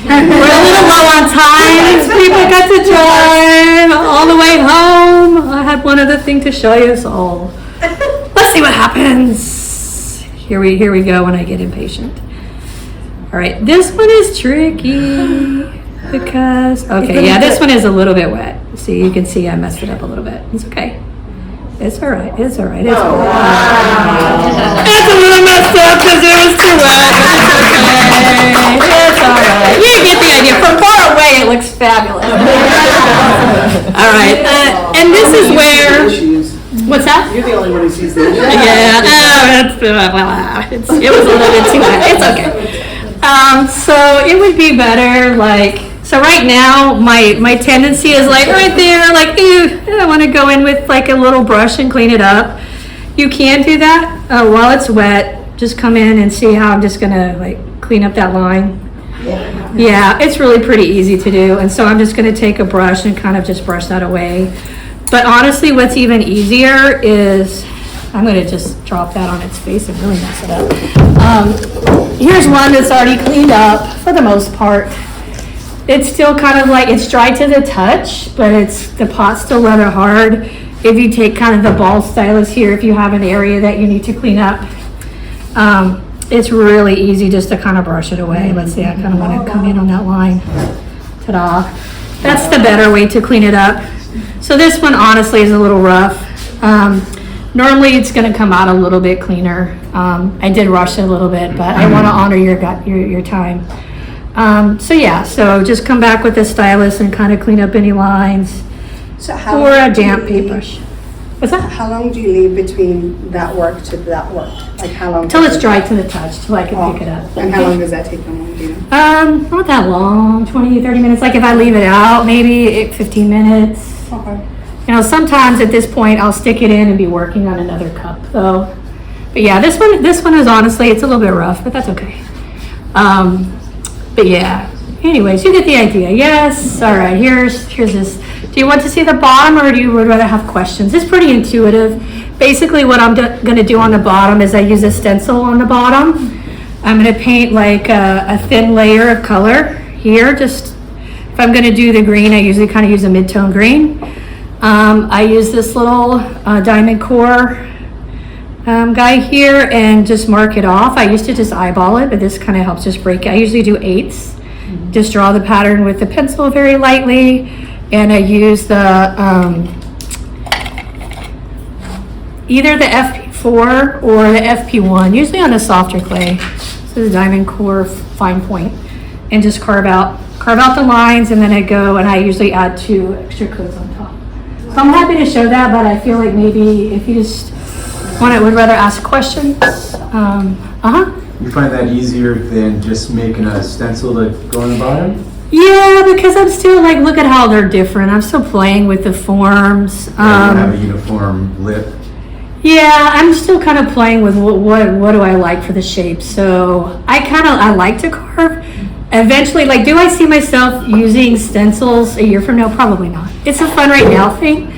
we're a little low on time. People got to drive all the way home. I had one other thing to show you, so let's see what happens. Here we go when I get impatient. All right, this one is tricky because, okay, yeah, this one is a little bit wet. See, you can see I messed it up a little bit. It's okay. It's all right. It's all right. It's all right. It's a little messed up because it was too wet. It's okay. It's all right. You get the idea. From far away, it looks fabulous. All right. And this is where. What's that? You're the only one who sees the issue. Yeah. It was a little bit too wet. It's okay. So it would be better like. So right now, my tendency is like right there, like, ew, I want to go in with like a little brush and clean it up. You can do that while it's wet. Just come in and see how I'm just gonna like clean up that line. Yeah, it's really pretty easy to do. And so I'm just gonna take a brush and kind of just brush that away. But honestly, what's even easier is, I'm gonna just drop that on its face and really mess it up. Here's one that's already cleaned up for the most part. It's still kind of like, it's dry to the touch, but the pot's still rather hard. If you take kind of the ball stylus here, if you have an area that you need to clean up, it's really easy just to kind of brush it away. Let's see, I kind of want to come in on that line. Ta-da. That's the better way to clean it up. So this one honestly is a little rough. Normally it's going to come out a little bit cleaner. I did rush it a little bit, but I want to honor your time. So yeah, so just come back with the stylus and kind of clean up any lines, or a damp paintbrush. What's that? How long do you leave between that work to that work? Like how long? Till it's dry to the touch, till I can pick it up. And how long does that take them? Do you know? Not that long, 20, 30 minutes. Like if I leave it out, maybe 15 minutes. Okay. You know, sometimes at this point, I'll stick it in and be working on another cup though. But yeah, this one is honestly, it's a little bit rough, but that's okay. But yeah, anyways, you get the idea. Yes, all right, here's this. Do you want to see the bottom or do you would rather have questions? It's pretty intuitive. Basically what I'm gonna do on the bottom is I use a stencil on the bottom. I'm gonna paint like a thin layer of color here. Just, if I'm gonna do the green, I usually kind of use a mid-tone green. I use this little diamond core guy here and just mark it off. I used to just eyeball it, but this kind of helps just break it. I usually do 8s. Just draw the pattern with the pencil very lightly. And I use the, either the FP4 or the FP1, usually on a softer clay. This is a diamond core fine point. And just carve out the lines, and then I go and I usually add 2 extra coats on top. So I'm happy to show that, but I feel like maybe if you just would rather ask questions. You find that easier than just making a stencil to go on the bottom? Yeah, because I'm still like, look at how they're different. I'm still playing with the forms. You don't have a uniform lip. Yeah, I'm still kind of playing with what do I like for the shape. So I like to carve. Eventually, like, do I see myself using stencils a year from now? Probably not. It's a fun right now thing.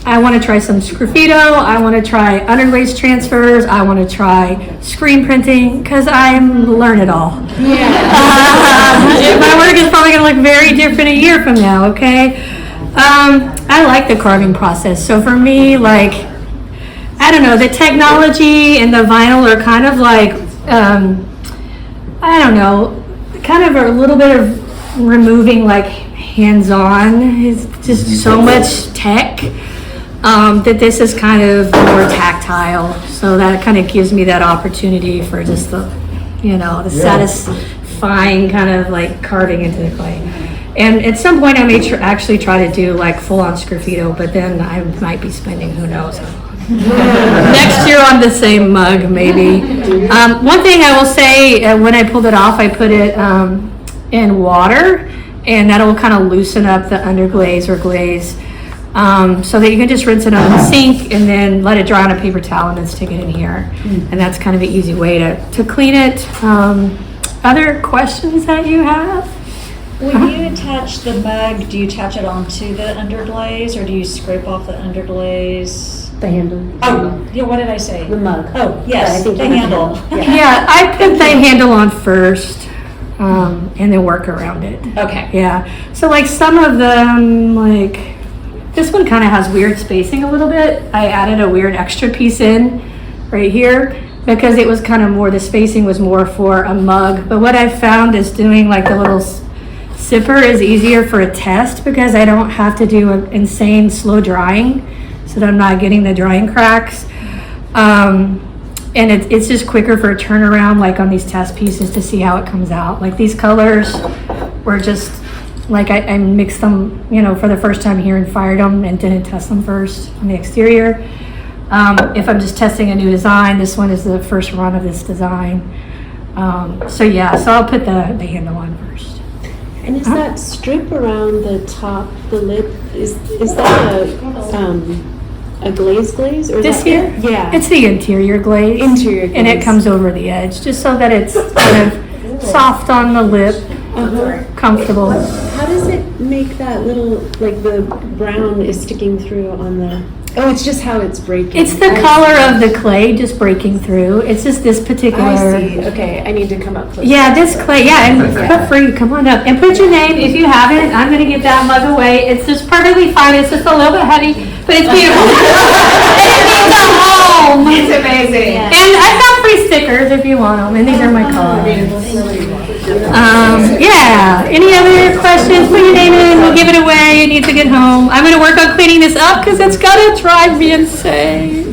I want to try some sgraffito. I want to try underglaze transfers. I want to try screen printing because I'm learn it all. Yeah. My work is probably going to look very different a year from now. Okay. I like the carving process. So for me, like, I don't know, the technology and the vinyl are kind of like, I don't know, kind of a little bit of removing like hands-on. It's just so much tech. That this is kind of more tactile, so that kind of gives me that opportunity for just the, the satisfying kind of like carving into the clay. And at some point I may actually try to do like full-on sgraffito, but then I might be spending who knows how long. Next year on the same mug, maybe. One thing I will say, when I pulled it off, I put it in water, and that'll kind of loosen up the underglaze or glaze. So that you can just rinse it on the sink and then let it dry on a paper towel and then stick it in here. And that's kind of an easy way to clean it. Other questions that you have? When you attach the mug, do you attach it onto the underglaze or do you scrape off the underglaze? The handle. Oh, yeah, what did I say? The mug. Oh, yes, the handle. Yeah, I put the handle on first and then work around it. Okay. Yeah. So like some of them, like, this one kind of has weird spacing a little bit. I added a weird extra piece in right here because it was kind of more, the spacing was more for a mug. But what I found is doing like the little sipper is easier for a test because I don't have to do an insane slow drying so that I'm not getting the drying cracks. And it's just quicker for a turnaround like on these test pieces to see how it comes out. Like these colors were just, like I mixed them, for the first time here and fired them and didn't test them first on the exterior. If I'm just testing a new design, this one is the first run of this design. So I'll put the handle on first. And is that strip around the top, the lip, is that a glaze or This that, here? Yeah. It's the interior glaze. Interior glaze. And it comes over the edge, just so that it's kind of soft on the lip, comfortable. How does it make that little, like the brown is sticking through on the, oh, it's just how it's breaking. It's the color of the clay just breaking through. It's just this particular. I see. Okay, I need to come up closer. Yeah, this clay. Yeah, and feel free, come on up and put your name if you haven't. I'm gonna get that mug away. It's just perfectly fine. It's just a little bit heavy, but it's beautiful. It means a home. It's amazing. And I've got free stickers if you want them, and these are my colors. Yeah. Any other questions? Put your name in. We'll give it away. You need to get home. I'm gonna work on cleaning this up because it's gonna drive me insane.